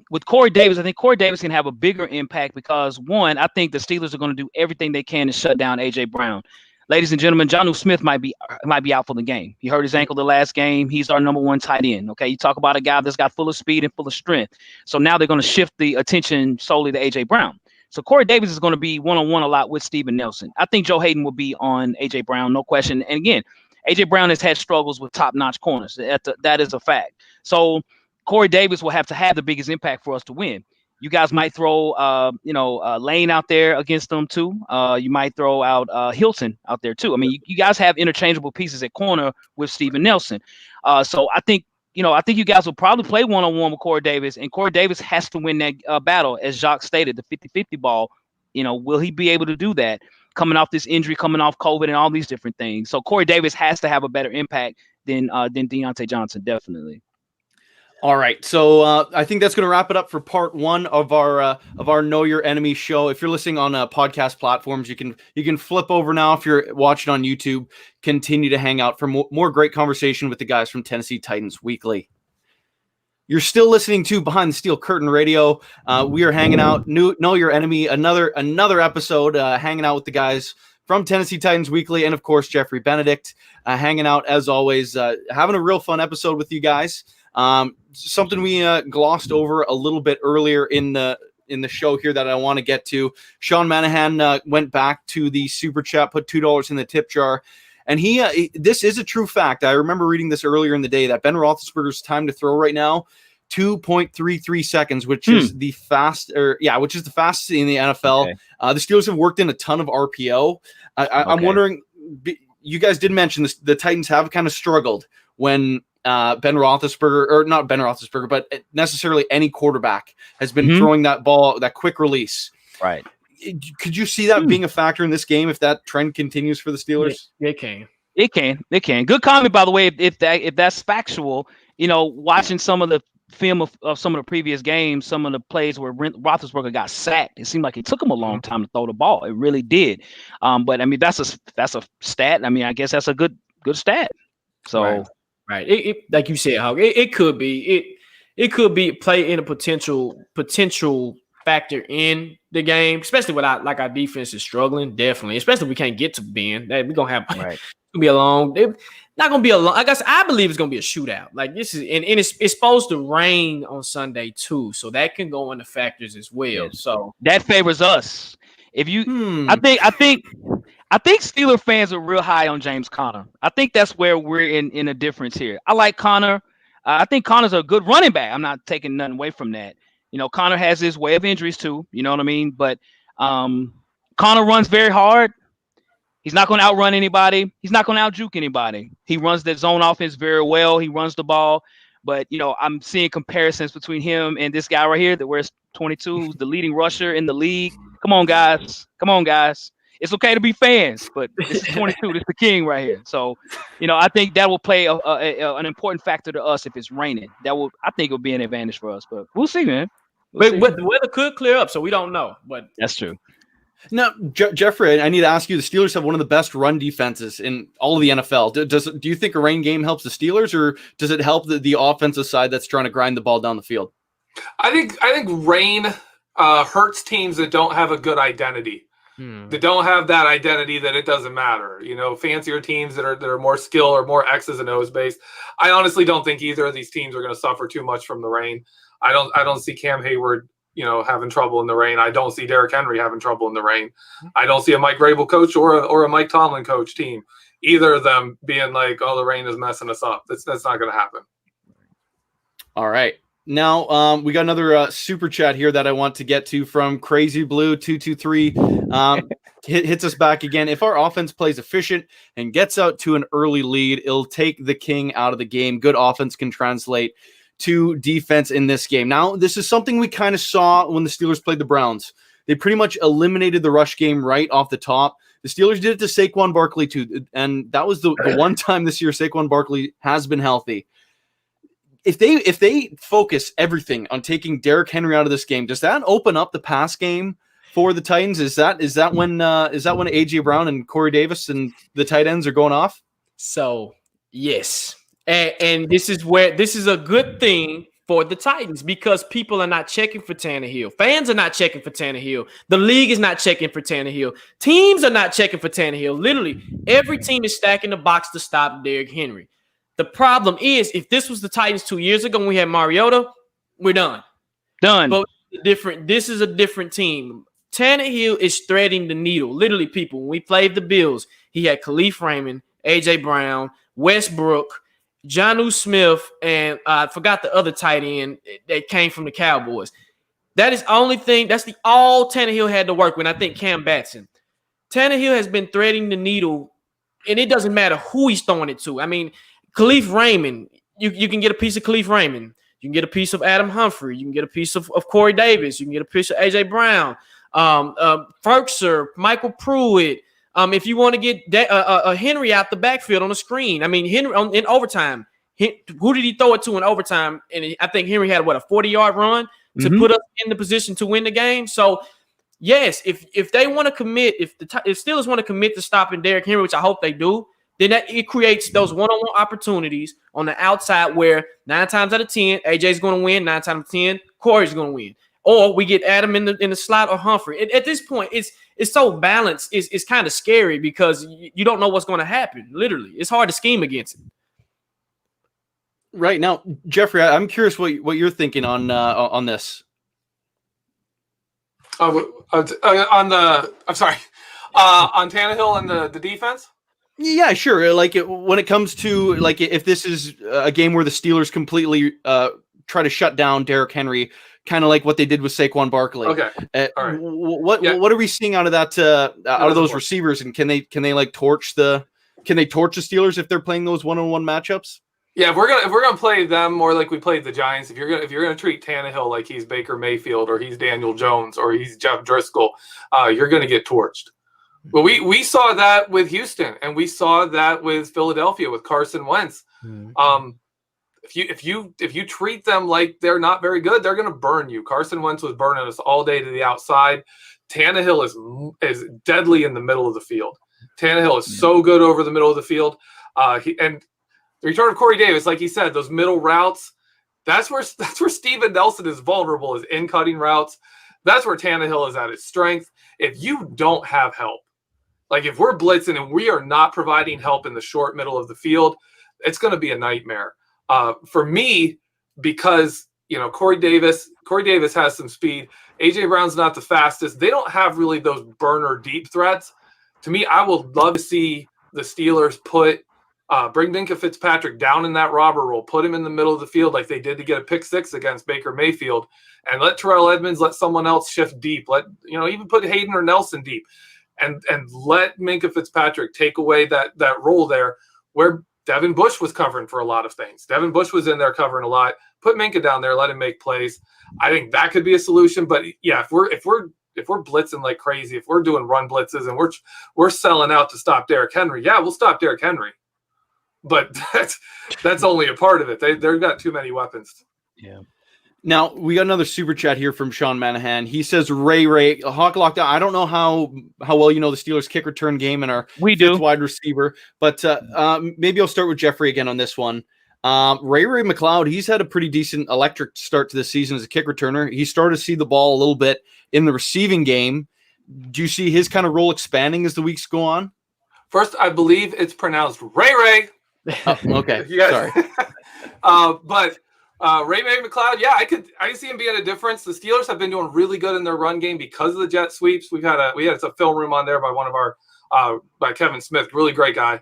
with Corey Davis, I think Corey Davis can have a bigger impact because, one, I think the Steelers are going to do everything they can to shut down A.J. Brown. Ladies and gentlemen, Jonnu Smith might be out for the game. He hurt his ankle the last game. He's our number one tight end. Okay, you talk about a guy that's got full of speed and full of strength. So now they're going to shift the attention solely to A.J. Brown. So Corey Davis is going to be one-on-one a lot with Steven Nelson. I think Joe Hayden will be on A.J. Brown, no question. And again, A.J. Brown has had struggles with top-notch corners. That is a fact. So Corey Davis will have to have the biggest impact for us to win. You guys might throw, Lane out there against them too. You might throw out Hilton out there too. I mean, you guys have interchangeable pieces at corner with Steven Nelson. So I think you guys will probably play one-on-one with Corey Davis, and Corey Davis has to win that battle, as Jacques stated, the 50-50 ball. Will he be able to do that? coming off this injury, coming off COVID, and all these different things. So Corey Davis has to have a better impact than Deontay Johnson, definitely. All right, so I think that's going to wrap it up for part 1 of our Know Your Enemy show. If you're listening on podcast platforms, you can flip over now. If you're watching on YouTube, continue to hang out for more great conversation with the guys from Tennessee Titans Weekly. You're still listening to Behind the Steel Curtain Radio. We are hanging out. Know Your Enemy, another episode, hanging out with the guys from Tennessee Titans Weekly, and of course Geoffrey, Benedict, hanging out as always, having a real fun episode with you guys. Something we glossed over a little bit earlier in the show here that I want to get to. Sean Manahan went back to the super chat, put $2 in the tip jar, and this is a true fact. I remember reading this earlier in the day that Ben Roethlisberger's time to throw right now 2.33 seconds, which is the fastest in the NFL. Okay. The Steelers have worked in a ton of RPO. I'm wondering, you guys did mention this, the Titans have kind of struggled when Ben Roethlisberger, or not Ben Roethlisberger, but necessarily any quarterback has been throwing that ball, that quick release. Right. Could you see that being a factor in this game if that trend continues for the Steelers? It can. It can. Good comment, by the way. If that's factual, watching some of the film of some of the previous games, some of the plays where Roethlisberger got sacked, it seemed like it took him a long time to throw the ball. It really did. But I mean, that's a stat. I mean, I guess that's a good stat. So, right. It like you said, Hawk, it could be play in a potential factor in the game, especially without our defense is struggling. Definitely, especially if we can't get to Ben. We're gonna have it's gonna be a long. Not gonna be a long. I guess I believe it's gonna be a shootout. Like this is, and it's supposed to rain on Sunday too, so that can go into factors as well. Yes. So that favors us. If you, I think Steeler fans are real high on James Conner. I think that's where we're in a difference here. I like Conner. I think Conner's a good running back. I'm not taking nothing away from that. Conner has his way of injuries too. You know what I mean? But Conner runs very hard. He's not going to outrun anybody. He's not going to outjuke anybody. He runs that zone offense very well. He runs the ball. But, I'm seeing comparisons between him and this guy right here that wears 22, who's the leading rusher in the league. Come on, guys. It's okay to be fans, but this is 22. This is the king right here. So, I think that will play an important factor to us if it's raining. I think it will be an advantage for us. But we'll see, man. But the weather could clear up, so we don't know. But that's true. Now, Geoffrey, I need to ask you, the Steelers have one of the best run defenses in all of the NFL. Do you think a rain game helps the Steelers, or does it help the offensive side that's trying to grind the ball down the field? I think rain hurts teams that don't have a good identity. That don't have that identity that it doesn't matter. Fancier teams that are more skill or more X's and O's based. I honestly don't think either of these teams are going to suffer too much from the rain. I don't see Cam Hayward having trouble in the rain. I don't see Derrick Henry having trouble in the rain. I don't see a Mike Vrabel coach or a Mike Tomlin coach team, either of them being like, oh, the rain is messing us up. That's not going to happen. All right. Now, we got another super chat here that I want to get to from Crazy Blue 223. Hits us back again. If our offense plays efficient and gets out to an early lead, it'll take the king out of the game. Good offense can translate to defense in this game. Now, this is something we kind of saw when the Steelers played the Browns. They pretty much eliminated the rush game right off the top. The Steelers did it to Saquon Barkley too, and that was the one time this year Saquon Barkley has been healthy. If they focus everything on taking Derrick Henry out of this game, does that open up the pass game for the Titans? Is that when A.J. Brown and Corey Davis and the tight ends are going off? So yes. And this is a good thing for the Titans because people are not checking for Tannehill. Fans are not checking for Tannehill. The league is not checking for Tannehill. Teams are not checking for Tannehill. Literally, every team is stacking the box to stop Derrick Henry. The problem is, if this was the Titans 2 years ago when we had Mariota, we're done. But this is a different team. Tannehill is threading the needle. Literally, people, when we played the Bills, he had Khalif Raymond, A.J. Brown, Westbrook, Jonnu Smith, and I forgot the other tight end that came from the Cowboys. That is that's the all Tannehill had to work with. I think Cam Batson. Tannehill has been threading the needle, and it doesn't matter who he's throwing it to. I mean, Khalif Raymond, you can get a piece of Khalif Raymond. You can get a piece of Adam Humphrey. You can get a piece of Corey Davis. You can get a piece of A.J. Brown. Ferkser, Michael Pruitt. If you want to get Henry out the backfield on the screen, I mean, Henry in overtime. Who did he throw it to in overtime? And I think Henry had a 40-yard run to put us in the position to win the game. So, yes, if they want to commit, if Steelers want to commit to stopping Derrick Henry, which I hope they do, then it creates those one-on-one opportunities on the outside where 9 times out of 10, AJ's going to win. 9 times out of 10, Corey's going to win. Or we get Adam in the slot or Humphrey. At this point, it's so balanced. It's kind of scary because you don't know what's going to happen. Literally, it's hard to scheme against it. Right now, Geoffrey, I'm curious what you're thinking on this. On Tannehill and the defense. Yeah, sure. Like when it comes to like if this is a game where the Steelers completely try to shut down Derrick Henry, kind of like what they did with Saquon Barkley. Okay. All right. What are we seeing out of that out of those receivers, and can they torch the Steelers if they're playing those one-on-one matchups? Yeah, if we're gonna play them more like we played the Giants, if you're gonna treat Tannehill like he's Baker Mayfield or he's Daniel Jones or he's Jeff Driscoll, you're gonna get torched. Well, we saw that with Houston, and we saw that with Philadelphia with Carson Wentz. If you treat them like they're not very good, they're gonna burn you. Carson Wentz was burning us all day to the outside. Tannehill is deadly in the middle of the field. Tannehill is so good over the middle of the field. And the return of Corey Davis, like he said, those middle routes, that's where Steven Nelson is vulnerable, is in cutting routes. That's where Tannehill is at its strength. If you don't have help, like if we're blitzing and we are not providing help in the short middle of the field, it's going to be a nightmare. For me, because Corey Davis has some speed. A.J. Brown's not the fastest. They don't have really those burner deep threats. To me, I would love to see the Steelers bring Minkah Fitzpatrick down in that robber role, put him in the middle of the field like they did to get a pick 6 against Baker Mayfield, and let Terrell Edmonds, let someone else shift deep. Let even put Hayden or Nelson deep, and let Minkah Fitzpatrick take away that role there where Devin Bush was covering for a lot of things. Devin Bush was in there covering a lot. Put Minkah down there, let him make plays. I think that could be a solution. But yeah, if we're blitzing like crazy, if we're doing run blitzes and we're selling out to stop Derrick Henry, yeah, we'll stop Derrick Henry. But that's only a part of it. They've got too many weapons. Yeah. Now, we got another super chat here from Sean Manahan. He says, Ray, Hawk Lockdown. I don't know how well you know the Steelers kick return game and our fifth wide receiver, but maybe I'll start with Geoffrey again on this one. Ray McLeod, he's had a pretty decent electric start to the season as a kick returner. He started to see the ball a little bit in the receiving game. Do you see his kind of role expanding as the weeks go on? First, I believe it's pronounced Ray. Oh, okay. Sorry. But Ray McLeod, yeah, I can see him being a difference. The Steelers have been doing really good in their run game because of the jet sweeps. We had a film room on there by one of our by Kevin Smith, really great guy.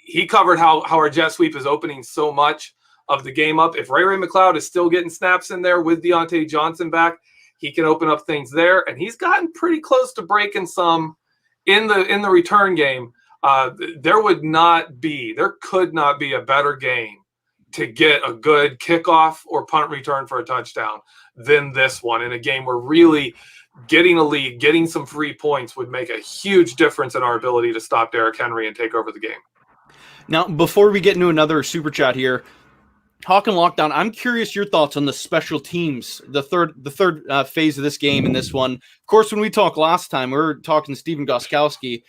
He covered how our jet sweep is opening so much of the game up. If Ray McLeod is still getting snaps in there with Deontay Johnson back, he can open up things there, and he's gotten pretty close to breaking some in the return game. There could not be a better game to get a good kickoff or punt return for a touchdown than this one, in a game where really getting a lead, getting some free points would make a huge difference in our ability to stop Derrick Henry and take over the game. Now, before we get into another super chat here, Hawk and Lockdown, I'm curious your thoughts on the special teams, the third phase of this game and this one. Of course, when we talked last time, we were talking to Stephen Gostkowski.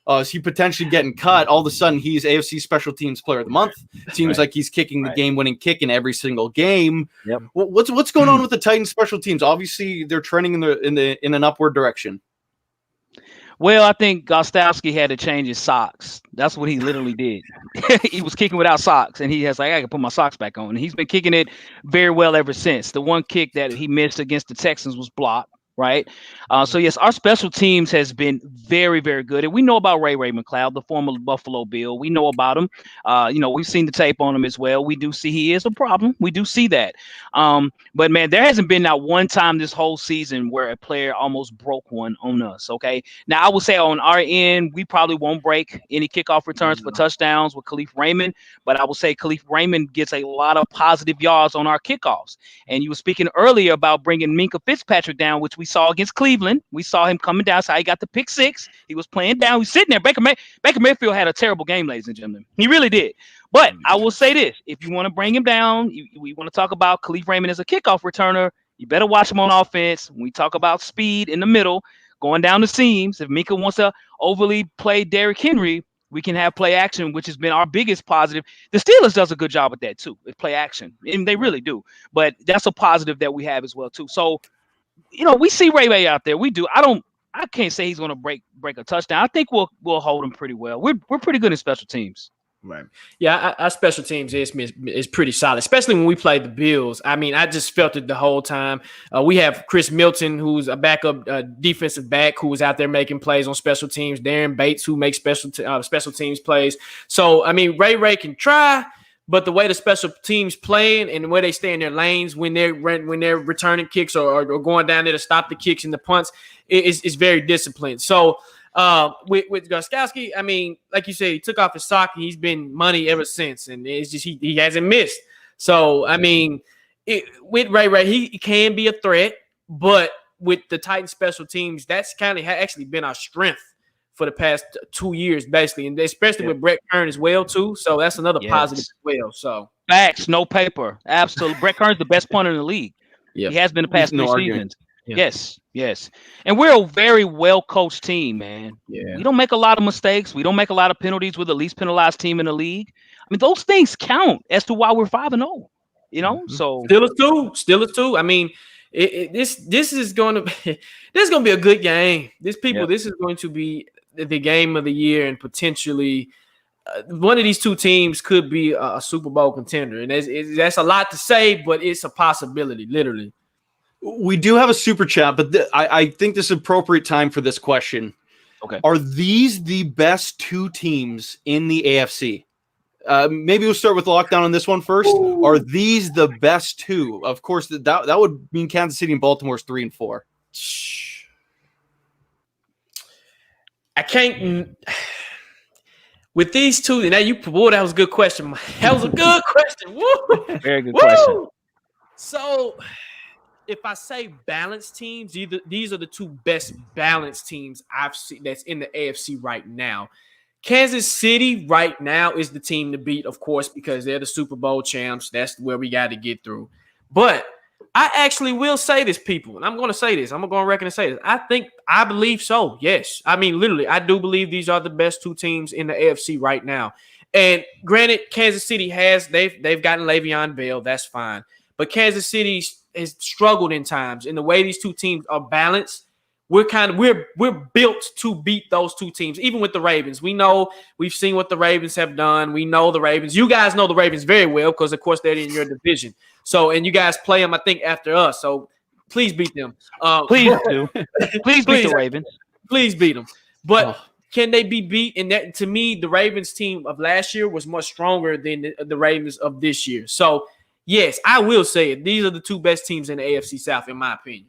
Is he potentially getting cut? All of a sudden, he's AFC Special Teams Player of the Month. Seems like he's kicking the game-winning kick in every single game. Yep. What's going on with the Titans Special Teams? Obviously, they're trending in an upward direction. Well, I think Gostkowski had to change his socks. That's what he literally did. He was kicking without socks, and he has I can put my socks back on. And he's been kicking it very well ever since. The one kick that he missed against the Texans was blocked. Right. So, yes, our special teams has been very, very good. And we know about Ray McLeod, the former Buffalo Bill. We know about him. We've seen the tape on him as well. We do see he is a problem. We do see that. But, man, there hasn't been not one time this whole season where a player almost broke one on us. OK, now, I would say on our end, we probably won't break any kickoff returns for touchdowns with Khalif Raymond. But I will say Khalif Raymond gets a lot of positive yards on our kickoffs. And you were speaking earlier about bringing Minkah Fitzpatrick down, which we saw against Cleveland. We saw him coming down. So he got the pick 6. He was playing down. He was sitting there. Baker Mayfield had a terrible game, ladies and gentlemen. He really did. But I will say this: if you want to bring him down, we want to talk about Khalif Raymond as a kickoff returner. You better watch him on offense. When we talk about speed in the middle, going down the seams. If Mika wants to overly play Derrick Henry, we can have play action, which has been our biggest positive. The Steelers does a good job at that too, with play action, and they really do. But that's a positive that we have as well too. So, we see Ray out there. We do. I can't say he's going to break a touchdown. I think we'll hold him pretty well. We're pretty good in special teams. Right. Yeah, our special teams is pretty solid, especially when we play the Bills. I mean, I just felt it the whole time. We have Chris Milton, who's a backup defensive back, who was out there making plays on special teams. Darren Bates, who makes special teams plays. So, I mean, Ray can try, but the way the special teams playing and the way they stay in their lanes when they're returning kicks or going down there to stop the kicks and the punts is very disciplined. So, with Gostkowski, I mean, like you said, he took off his sock and he's been money ever since, and it's just he hasn't missed. So I mean, with Ray, he can be a threat, but with the Titans special teams, that's kind of actually been our strength for the past 2 years, basically, and especially with Brett Kern as well too. So that's another positive as well. So facts, no paper, absolutely. Brett Kern's the best punter in the league. Yeah, he has been the past 3 seasons. Yeah. Yes. And we're a very well-coached team, man. Yeah. We don't make a lot of mistakes. We don't make a lot of penalties. We're the least penalized team in the league. I mean, those things count as to why we're 5-0, So Steelers too. I mean, this is going to be a good game. This is going to be the game of the year, and potentially one of these two teams could be a Super Bowl contender. And that's a lot to say, but it's a possibility, literally. We do have a super chat, but I think this is appropriate time for this question. Okay. Are these the best two teams in the AFC? Maybe we'll start with lockdown on this one first. Ooh. Are these the best two? Of course, that would mean Kansas City and Baltimore's 3 and 4. I can't. With these two, now that was a good question. That was a good question. Woo. Very good question. So, if I say balanced teams, these are the two best balanced teams I've seen that's in the AFC right now. Kansas City right now is the team to beat, of course, because they're the Super Bowl champs. That's where we got to get through. But I actually will say this, people, and I'm going to say this. I'm going to go on record and say this. I believe so, yes. I mean, literally, I do believe these are the best two teams in the AFC right now. And granted, Kansas City they've gotten Le'Veon Bell. That's fine. But Kansas City has struggled in times. In the way these two teams are balanced, we're built to beat those two teams. Even with the Ravens, we've seen what the Ravens have done. We know the Ravens. You guys know the Ravens very well because, of course, they're in your division. So, and you guys play them, I think, after us. So, please beat them. Please do. Please beat the Ravens. Please beat them. But can they be beat? And that, to me, the Ravens team of last year was much stronger than the Ravens of this year. So, yes, I will say it. These are the two best teams in the AFC South, in my opinion.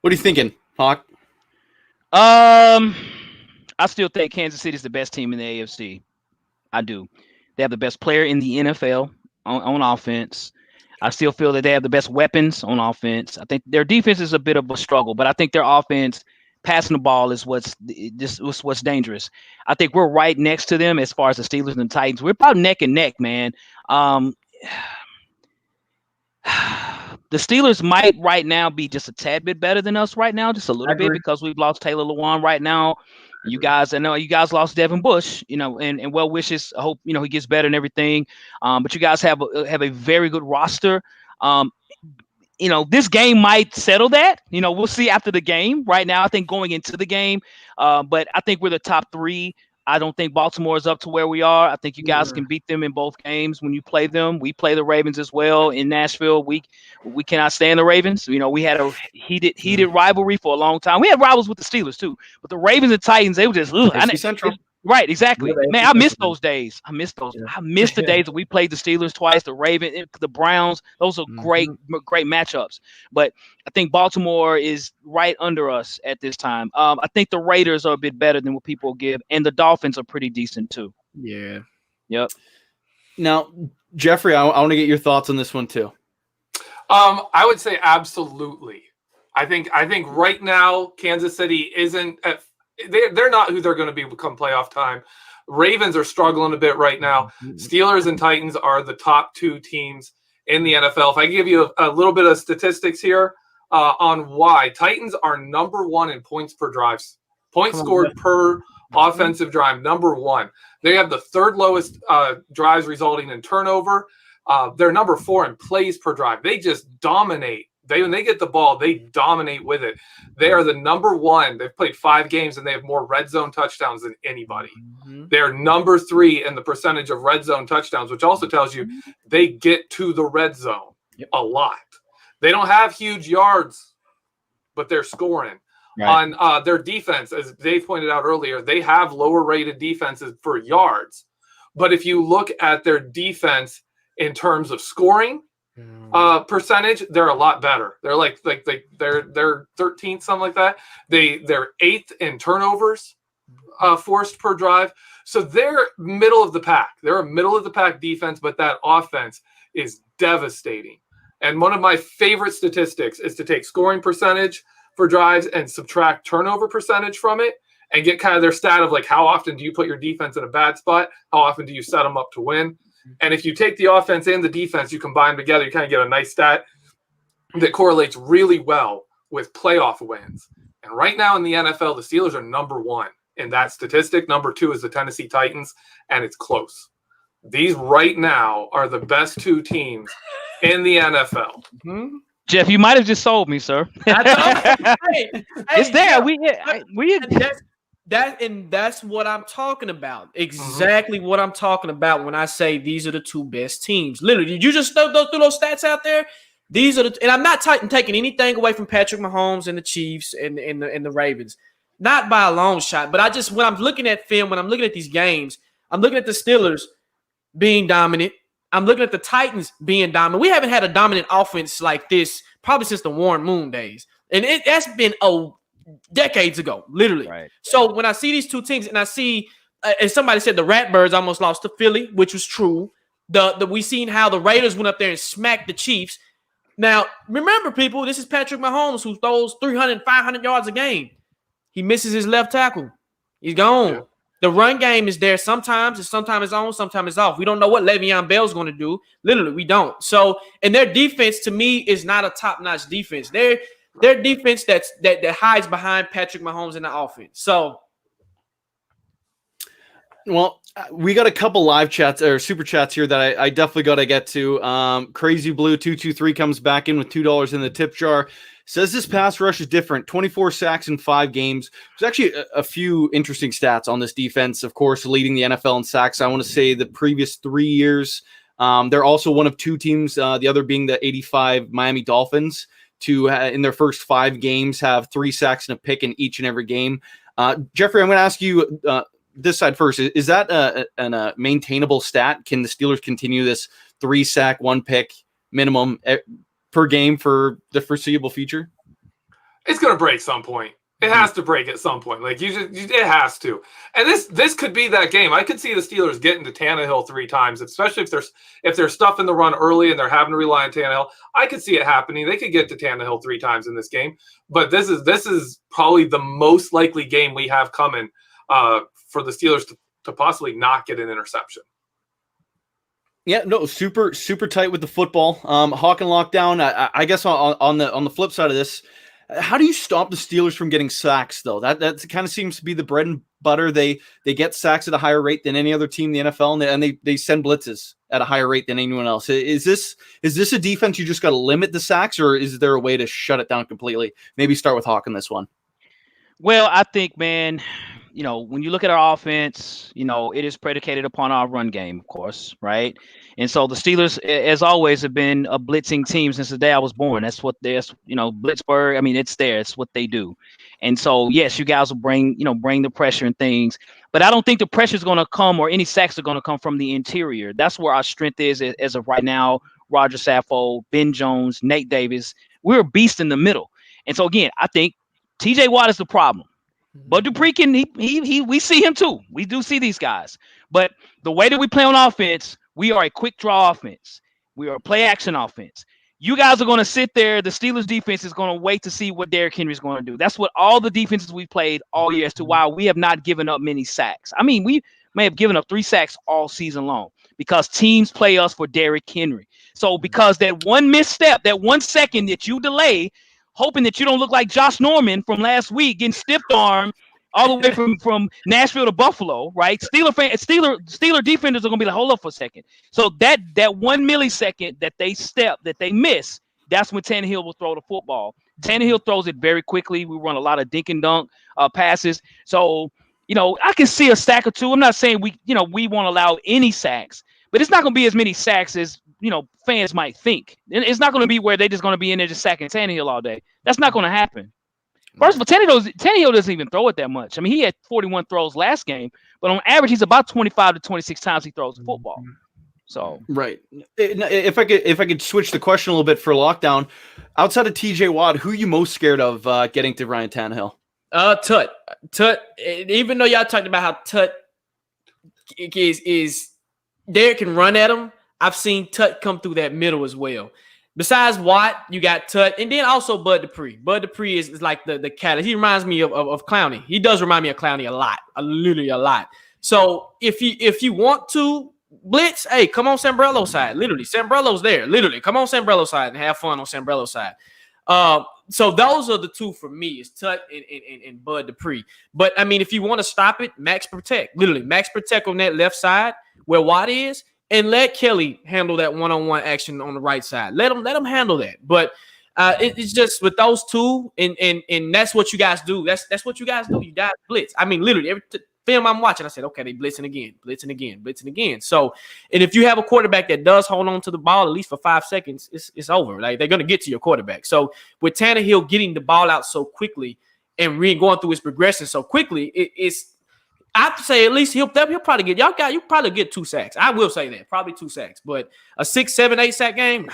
What are you thinking, Hawk? I still think Kansas City is the best team in the AFC. I do. They have the best player in the NFL on offense. I still feel that they have the best weapons on offense. I think their defense is a bit of a struggle, but I think their offense, passing the ball, is what's dangerous. I think we're right next to them as far as the Steelers and the Titans. We're about neck and neck, man. The Steelers might right now be just a tad bit better than us right now, just a little bit, because we've lost Taylor Lewan right now. I know you guys lost Devin Bush, and well wishes. I hope, he gets better and everything. But you guys have a very good roster. This game might settle that. We'll see after the game. Right now, I think going into the game, but I think we're the top 3. I don't think Baltimore is up to where we are. I think you guys can beat them in both games when you play them. We play the Ravens as well in Nashville. We cannot stand the Ravens. We had a heated rivalry for a long time. We had rivals with the Steelers too, but the Ravens and Titans, they were just Central. Right, exactly. Man, I miss those days. I miss those. I miss the days that we played the Steelers twice, the Ravens, the Browns. Those are great matchups. But I think Baltimore is right under us at this time. I think the Raiders are a bit better than what people give, and the Dolphins are pretty decent too. Yeah. Yep. Now, Geoffrey, I want to get your thoughts on this one too. I would say absolutely. I think right now Kansas City isn't they're not who they're going to be become playoff time. Ravens are struggling a bit right now. Steelers and Titans are the top two teams in the NFL. If I give you a little bit of statistics here on why Titans are number one in points per drives, points scored per offensive drive, number one. They have the third lowest drives resulting in turnover. They're number four in plays per drive. They just dominate. When they get the ball, they dominate with it. They are the number one. They've played 5 games and they have more red zone touchdowns than anybody. They're number 3 in the percentage of red zone touchdowns, which also tells you they get to the red zone a lot. They don't have huge yards, but they're scoring. Right. On their defense, as Dave pointed out earlier, they have lower rated defenses for yards. But if you look at their defense in terms of scoring, percentage, they're a lot better. They're they're 13th, something like that. They're 8th in turnovers forced per drive. So they're middle of the pack. They're a middle of the pack defense, but that offense is devastating. And one of my favorite statistics is to take scoring percentage for drives and subtract turnover percentage from it and get kind of their stat of like how often do you put your defense in a bad spot? How often do you set them up to win? And if you take the offense and the defense, you combine them together, you kind of get a nice stat that correlates really well with playoff wins. And right now in the NFL, the Steelers are number 1 in that statistic. Number 2 is the Tennessee Titans, and it's close. These right now are the best 2 teams in the NFL. Mm-hmm. Geoff, you might have just sold me, sir. It's there. That's what I'm talking about. Exactly what I'm talking about when I say these are the 2 best teams. Literally, did you just throw those stats out there? These are and I'm not taking anything away from Patrick Mahomes and the Chiefs and the Ravens, not by a long shot. But when I'm looking at film, when I'm looking at these games, I'm looking at the Steelers being dominant. I'm looking at the Titans being dominant. We haven't had a dominant offense like this probably since the Warren Moon days, and that's been decades ago, literally. Right. So when I see these 2 teams, and I see, and somebody said the Ratbirds almost lost to Philly, which was true. We seen how the Raiders went up there and smacked the Chiefs. Now, remember, people, this is Patrick Mahomes who throws 300, 500 yards a game. He misses his left tackle. He's gone. Yeah. The run game is there sometimes. It's sometimes on, sometimes it's off. We don't know what Le'Veon Bell's going to do. Literally, we don't. So, and their defense, to me, is not a top-notch defense. Their defense that hides behind Patrick Mahomes in the offense. So, well, we got a couple live chats or super chats here that I definitely got to get to. Crazy Blue 223 comes back in with $2 in the tip jar. Says this pass rush is different. 24 sacks in 5 games. There's actually a few interesting stats on this defense. Of course, leading the NFL in sacks. I want to say the previous 3 years. They're also one of 2 teams. The other being the 85 Miami Dolphins. To in their first 5 games have 3 sacks and a pick in each and every game. Geoffrey, I'm going to ask you this side first. Is that a maintainable stat? Can the Steelers continue this 3 sack, 1 pick minimum per game for the foreseeable future? It's going to break some point. It has to break at some point. Like it has to. And this could be that game. I could see the Steelers getting to Tannehill 3 times, especially if they're stuffing the run early and they're having to rely on Tannehill. I could see it happening. They could get to Tannehill 3 times in this game. But this is probably the most likely game we have coming for the Steelers to possibly not get an interception. Yeah, no, super tight with the football. Hawk and lockdown. I guess on the flip side of this, how do you stop the Steelers from getting sacks, though? That kind of seems to be the bread and butter. They get sacks at a higher rate than any other team in the NFL, and they send blitzes at a higher rate than anyone else. Is this a defense you just got to limit the sacks, or is there a way to shut it down completely? Maybe start with Hawk on this one. Well, I think, man, when you look at our offense, it is predicated upon our run game, of course, right? And so the Steelers, as always, have been a blitzing team since the day I was born. That's what Blitzburg. I mean, it's there. It's what they do. And so, yes, you guys will bring the pressure and things. But I don't think the pressure is going to come or any sacks are going to come from the interior. That's where our strength is as of right now. Roger Saffold, Ben Jones, Nate Davis. We're a beast in the middle. And so, again, I think TJ Watt is the problem. But Dupree we see him too. We do see these guys. But the way that we play on offense, we are a quick draw offense. We are a play action offense. you guys are going to sit there. The Steelers defense is going to wait to see what Derrick Henry is going to do. That's what all the defenses we've played all year as to why we have not given up many sacks. I mean, we may have given up 3 sacks all season long because teams play us for Derrick Henry. So because that one misstep, that 1 second that you delay, hoping that you don't look like Josh Norman from last week getting stiff arm all the way from Nashville to Buffalo, right? Steeler defenders are gonna be like, hold up for a second. So that 1 millisecond that they miss, that's when Tannehill will throw the football. Tannehill throws it very quickly. We run a lot of dink and dunk passes. So, I can see a sack or two. I'm not saying we won't allow any sacks, but it's not gonna be as many sacks as fans might think. It's not gonna be where they're just gonna be in there just sacking Tannehill all day. That's not gonna happen. First of all, Tannehill doesn't even throw it that much. I mean, he had 41 throws last game, but on average, he's about 25 to 26 times he throws the football. So right. If I could switch the question a little bit for lockdown, outside of TJ Watt, who are you most scared of getting to Ryan Tannehill? Tut. Even though y'all talked about how Tut is Derek can run at him, I've seen Tut come through that middle as well. Besides Watt, you got Tut, and then also Bud Dupree. Bud Dupree is like the cat. He reminds me of Clowney. He does remind me of Clowney a lot, literally a lot. So if you want to blitz, hey, come on Sambrello's side. Literally, Sambrello's there. Literally, come on Sambrello's side and have fun on Sambrello's side. So those are the two for me, is Tut and Bud Dupree. But I mean, if you want to stop it, max protect. Literally, max protect on that left side where Watt is. And let Kelly handle that one-on-one action on the right side. Let him handle that. But it's just with those two, and that's what you guys do. That's what you guys do. You guys blitz. I mean, literally every film I'm watching, I said, okay, they blitzing again. So, and if you have a quarterback that does hold on to the ball at least for 5 seconds, it's over. Like, they're gonna get to your quarterback. So with Tannehill getting the ball out so quickly and going through his progression so quickly, it's. I have to say, at least he'll probably get you probably get 2 sacks. I will say that, probably 2 sacks. But a 6, 7, 8 sack game,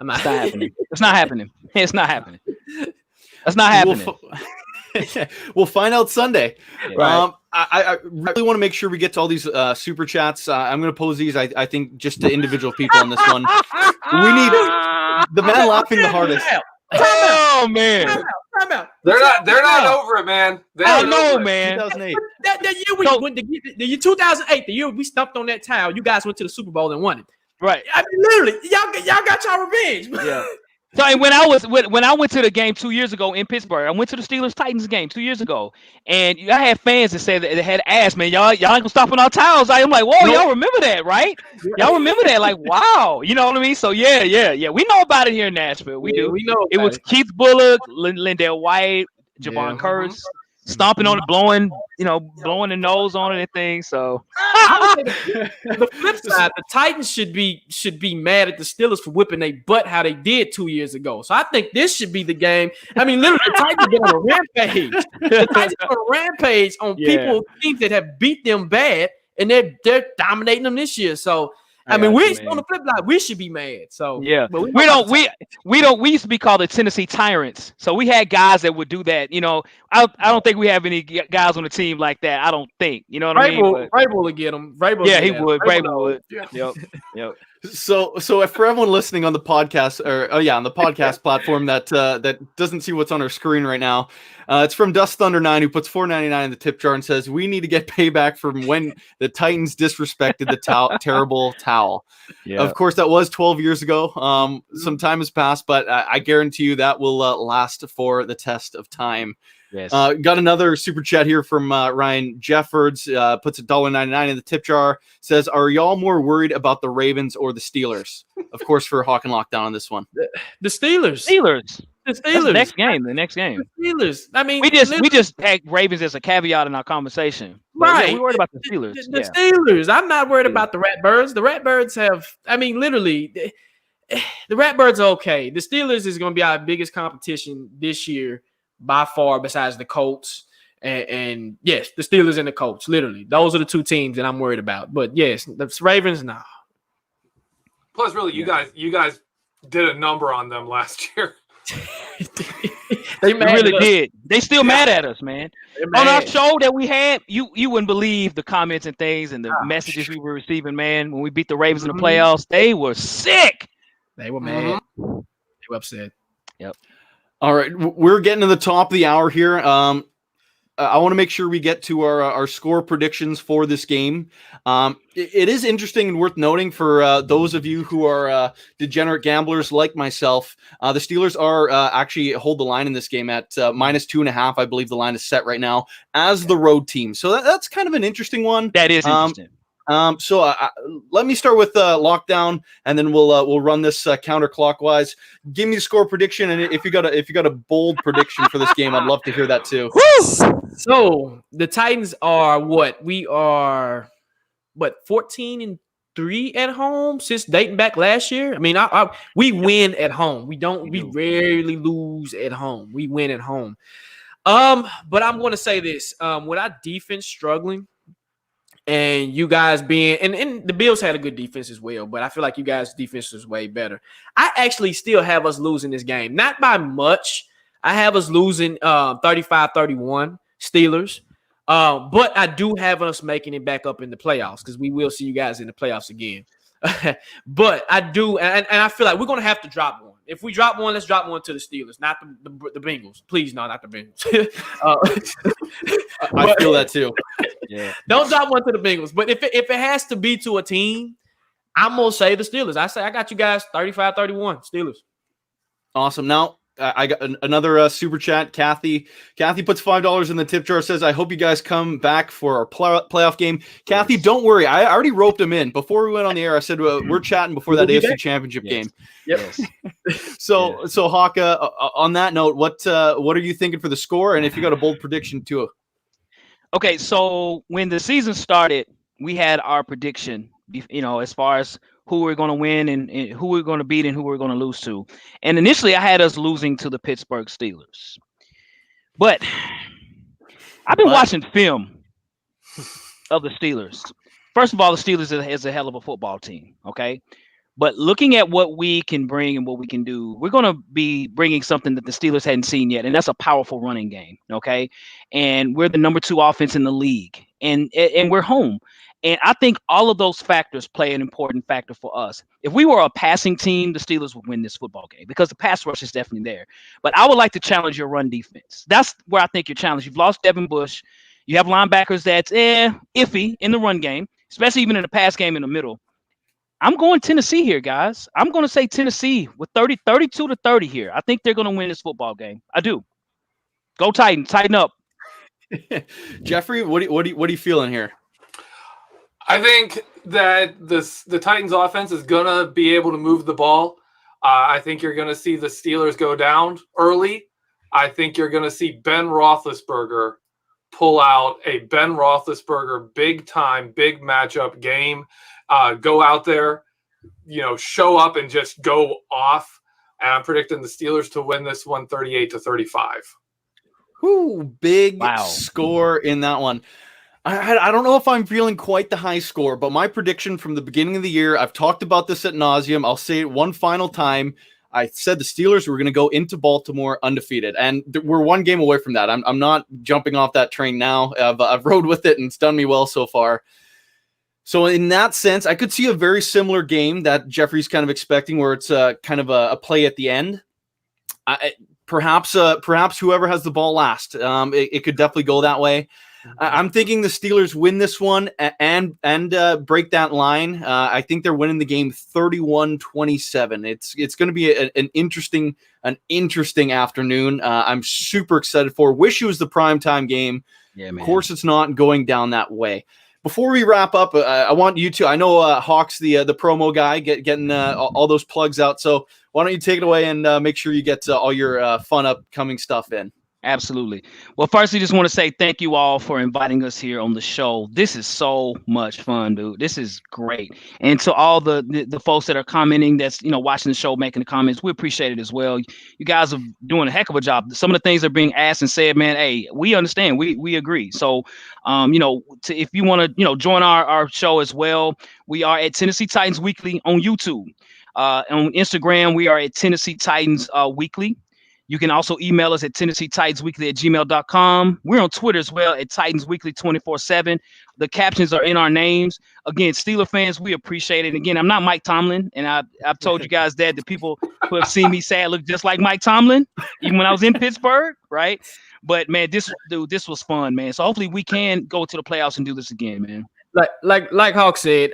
I'm not happening. It's not happening. It's not happening. That's not happening. We'll find out Sunday. Right. I really want to make sure we get to all these super chats. I'm going to pose these. I think just to individual people on this one. We need the man laughing the hardest. Oh man. Time out. They're not over it, man. I know, man. 2008. That year we went the year 2008, the year we stumped on that towel, you guys went to the Super Bowl and won it. Right. I mean, literally, y'all got y'all revenge. Yeah. So when I went to the game 2 years ago in Pittsburgh, I went to the Steelers-Titans game 2 years ago, and I had fans that said that they had asked, man, y'all ain't gonna stop on our towels. I'm like, whoa, y'all remember that, right? Y'all remember that? Like, wow, you know what I mean? So yeah. We know about it here in Nashville. We do. We know it was Keith Bullock, Lindell White, Javon Curse, stomping on it, blowing the nose on it and things. So the flip side, the Titans should be mad at the Steelers for whipping their butt how they did 2 years ago. So I think this should be the game. I mean, literally, the Titans been on a rampage. The Titans on a rampage on teams that have beat them bad, and they're dominating them this year. So I mean, we on the flip side, we should be mad. So yeah, but we don't. We used to be called the Tennessee Tyrants. So we had guys that would do that. I don't think we have any guys on the team like that. I don't think. You know what I mean? Vrabel would get him. He would. Vrabel would. Yep. So if for everyone listening on the podcast, on the podcast platform that doesn't see what's on our screen right now, it's from Dust Thunder 9, who puts $4.99 in the tip jar and says, we need to get payback from when the Titans disrespected the terrible towel. Yeah. Of course, that was 12 years ago. Some time has passed, but I guarantee you that will last for the test of time. Yes. Got another super chat here from Ryan Jeffords, puts $1.99 in the tip jar, says, are y'all more worried about the Ravens or the Steelers? Of course, for Hawk and Lockdown on this one. The Steelers. The next game. The Steelers. I mean, we just had Ravens as a caveat in our conversation. Right. Yeah, we worried about the Steelers. The Steelers. I'm not worried about the Ratbirds. The Ratbirds have, I mean, literally, the Ratbirds are okay. The Steelers is going to be our biggest competition this year by far, besides the Colts. And yes, the Steelers and the Colts. Literally, those are the two teams that I'm worried about. But yes, the Ravens, no. Plus, really, you guys did a number on them last year. They really did. They still mad at us, man. On our show that we had, you wouldn't believe the comments and things and the messages we were receiving, man. When we beat the Ravens in the playoffs, they were sick. They were mad. They were upset. Yep. All right, we're getting to the top of the hour here. I want to make sure we get to our score predictions for this game. It is interesting and worth noting for those of you who are degenerate gamblers like myself. The Steelers are actually hold the line in this game at -2.5. I believe the line is set right now as the road team. So that's kind of an interesting one. That is interesting. So let me start with lockdown, and then we'll run this counterclockwise. Give me the score prediction, and if you got a bold prediction for this game, I'd love to hear that too. So the Titans are what? We are 14-3 at home since dating back last year. I mean, we win at home. We rarely lose at home. We win at home. But I'm going to say this: with our defense struggling. And you guys being and the Bills had a good defense as well, but I feel like you guys' defense is way better. I actually still have us losing this game, not by much. I have us losing 35-31 Steelers. But I do have us making it back up in the playoffs because we will see you guys in the playoffs again. But I do, and I feel like we're gonna have to drop one. If we drop one, let's drop one to the Steelers, not the Bengals. Please, no, not the Bengals. I feel that too. Yeah. Don't drop one to the Bengals. But if it has to be to a team, I'm gonna say the Steelers. I got you guys 35-31 Steelers. Awesome. Now I got another super chat. Kathy puts $5 in the tip jar. Says, "I hope you guys come back for our playoff game." Kathy, don't worry. I already roped him in before we went on the air. I said we're chatting before that AFC Championship game. Yep. Yes. So Hawka, on that note, what are you thinking for the score? And if you got a bold prediction too. Okay, so when the season started, we had our prediction, as far as who we're going to win and who we're going to beat and who we're going to lose to. And initially, I had us losing to the Pittsburgh Steelers. But I've been watching film of the Steelers. First of all, the Steelers is a hell of a football team, okay? But looking at what we can bring and what we can do, we're going to be bringing something that the Steelers hadn't seen yet, and that's a powerful running game, okay? And we're the number 2 offense in the league, and we're home. And I think all of those factors play an important factor for us. If we were a passing team, the Steelers would win this football game because the pass rush is definitely there. But I would like to challenge your run defense. That's where I think you're challenged. You've lost Devin Bush. You have linebackers that's iffy in the run game, especially even in the pass game in the middle. I'm going Tennessee here, guys. I'm going to say Tennessee with 32-30 here. I think they're going to win this football game. I do. Go Titans. Tighten up. Geoffrey, what are you feeling here? I think that the Titans offense is going to be able to move the ball. I think you're going to see the Steelers go down early. I think you're going to see Ben Roethlisberger pull out a Ben Roethlisberger big matchup game. Go out there, show up and just go off. And I'm predicting the Steelers to win this one 38-35. Ooh, big score in that one. I don't know if I'm feeling quite the high score, but my prediction from the beginning of the year, I've talked about this at nauseum. I'll say it one final time. I said the Steelers were going to go into Baltimore undefeated, and we're one game away from that. I'm not jumping off that train now. I've rode with it, and it's done me well so far. So in that sense, I could see a very similar game that Geoffrey's kind of expecting, where it's kind of a play at the end. Perhaps whoever has the ball last. It could definitely go that way. I'm thinking the Steelers win this one and break that line. I think they're winning the game 31-27. It's going to be an interesting afternoon. I'm super excited for. Wish it was the primetime game. Yeah, man. Of course, it's not going down that way. Before we wrap up, I want you to. I know Hawk's the promo guy, getting all those plugs out. So why don't you take it away and make sure you get all your fun upcoming stuff in. Absolutely. Well, first, I just want to say thank you all for inviting us here on the show. This is so much fun, dude. This is great. And to all the folks that are commenting, that's watching the show, making the comments, we appreciate it as well. You guys are doing a heck of a job. Some of the things that are being asked and said, man, hey, we understand. We agree. So, if you want to, join our show as well, we are at Tennessee Titans Weekly on YouTube. On Instagram, we are at Tennessee Titans Weekly. You can also email us at TennesseeTitansWeekly@gmail.com. We're on Twitter as well at Titans Weekly 24/7. The captions are in our names. Again, Steeler fans, we appreciate it. Again, I'm not Mike Tomlin, and I've told you guys that the people who have seen me say I look just like Mike Tomlin, even when I was in Pittsburgh, right? But man, this was fun, man. So hopefully we can go to the playoffs and do this again, man. Like Hawk said,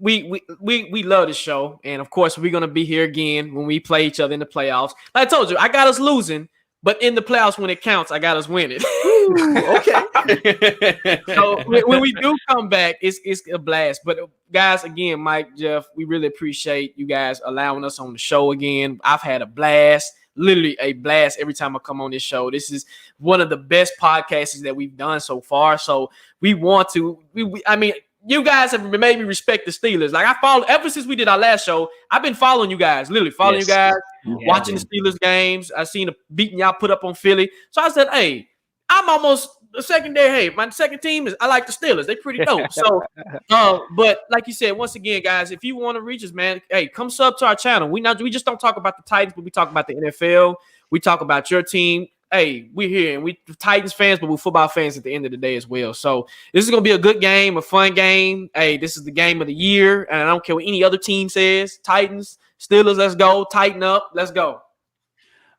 we love the show, and of course we're gonna be here again when we play each other in the playoffs. Like I told you, I got us losing, but in the playoffs when it counts, I got us winning. Okay. So when we do come back, it's a blast. But guys, again, Mike, Geoff, we really appreciate you guys allowing us on the show again. I've had a blast. Literally a blast every time I come on this show. This is one of the best podcasts that we've done so far. So we want to, I mean, you guys have made me respect the Steelers. Like I follow ever since we did our last show. I've been following you guys, literally following you guys, watching the Steelers games. I seen the beating y'all put up on Philly. So I said, hey, I'm almost the second day. Hey, my second team is I like the Steelers. They pretty dope. So, but like you said, once again, guys, if you want to reach us, man, hey, come sub to our channel. We just don't talk about the Titans, but we talk about the NFL. We talk about your team. Hey, we're here and we Titans fans, but we're football fans at the end of the day as well. So this is gonna be a good game, a fun game. Hey, this is the game of the year, and I don't care what any other team says. Titans, Steelers, let's go. Tighten up, let's go.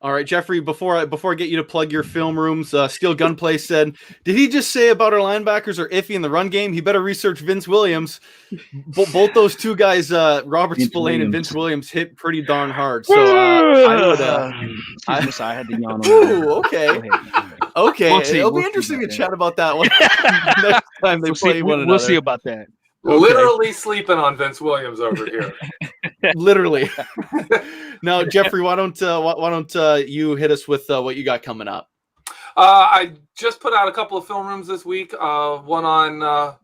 All right, Geoffrey, before I get you to plug your film rooms, Steel Gunplay said, did he just say about our linebackers are iffy in the run game? He better research Vince Williams. Both those two guys, Robert Spillane and Vince Williams, hit pretty darn hard. So I would I'm sorry, I had to yawn. Ooh, okay. Okay. It'll be see interesting to about chat about that one next time they play one another. We'll see about that. Okay. Literally sleeping on Vince Williams over here. Literally. Now, Geoffrey, why don't you hit us with what you got coming up? I just put out a couple of film rooms this week. One on I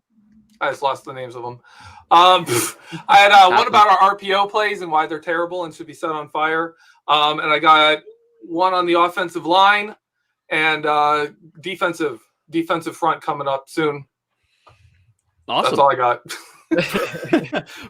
just lost the names of them. I had one about our RPO plays and why they're terrible and should be set on fire. And I got one on the offensive line and defensive front coming up soon. Awesome. That's all I got.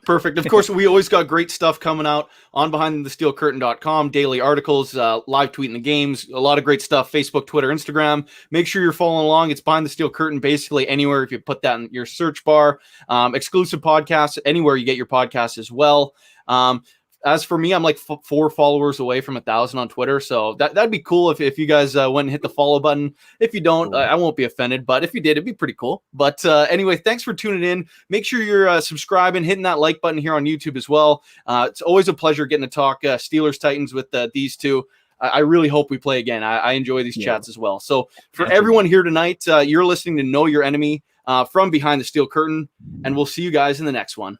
Perfect. Of course, we always got great stuff coming out on BehindTheSteelCurtain.com, daily articles, live tweeting the games, a lot of great stuff, Facebook, Twitter, Instagram. Make sure you're following along. It's Behind the Steel Curtain basically anywhere if you put that in your search bar. Exclusive podcasts, anywhere you get your podcasts as well. As for me, I'm like 4 followers away from 1,000 on Twitter. So that'd be cool if you guys went and hit the follow button. If you don't, I won't be offended. But if you did, it'd be pretty cool. But anyway, thanks for tuning in. Make sure you're subscribing, hitting that like button here on YouTube as well. It's always a pleasure getting to talk Steelers Titans with these two. I really hope we play again. I enjoy these chats as well. So for everyone here tonight, you're listening to Know Your Enemy from Behind the Steel Curtain. And we'll see you guys in the next one.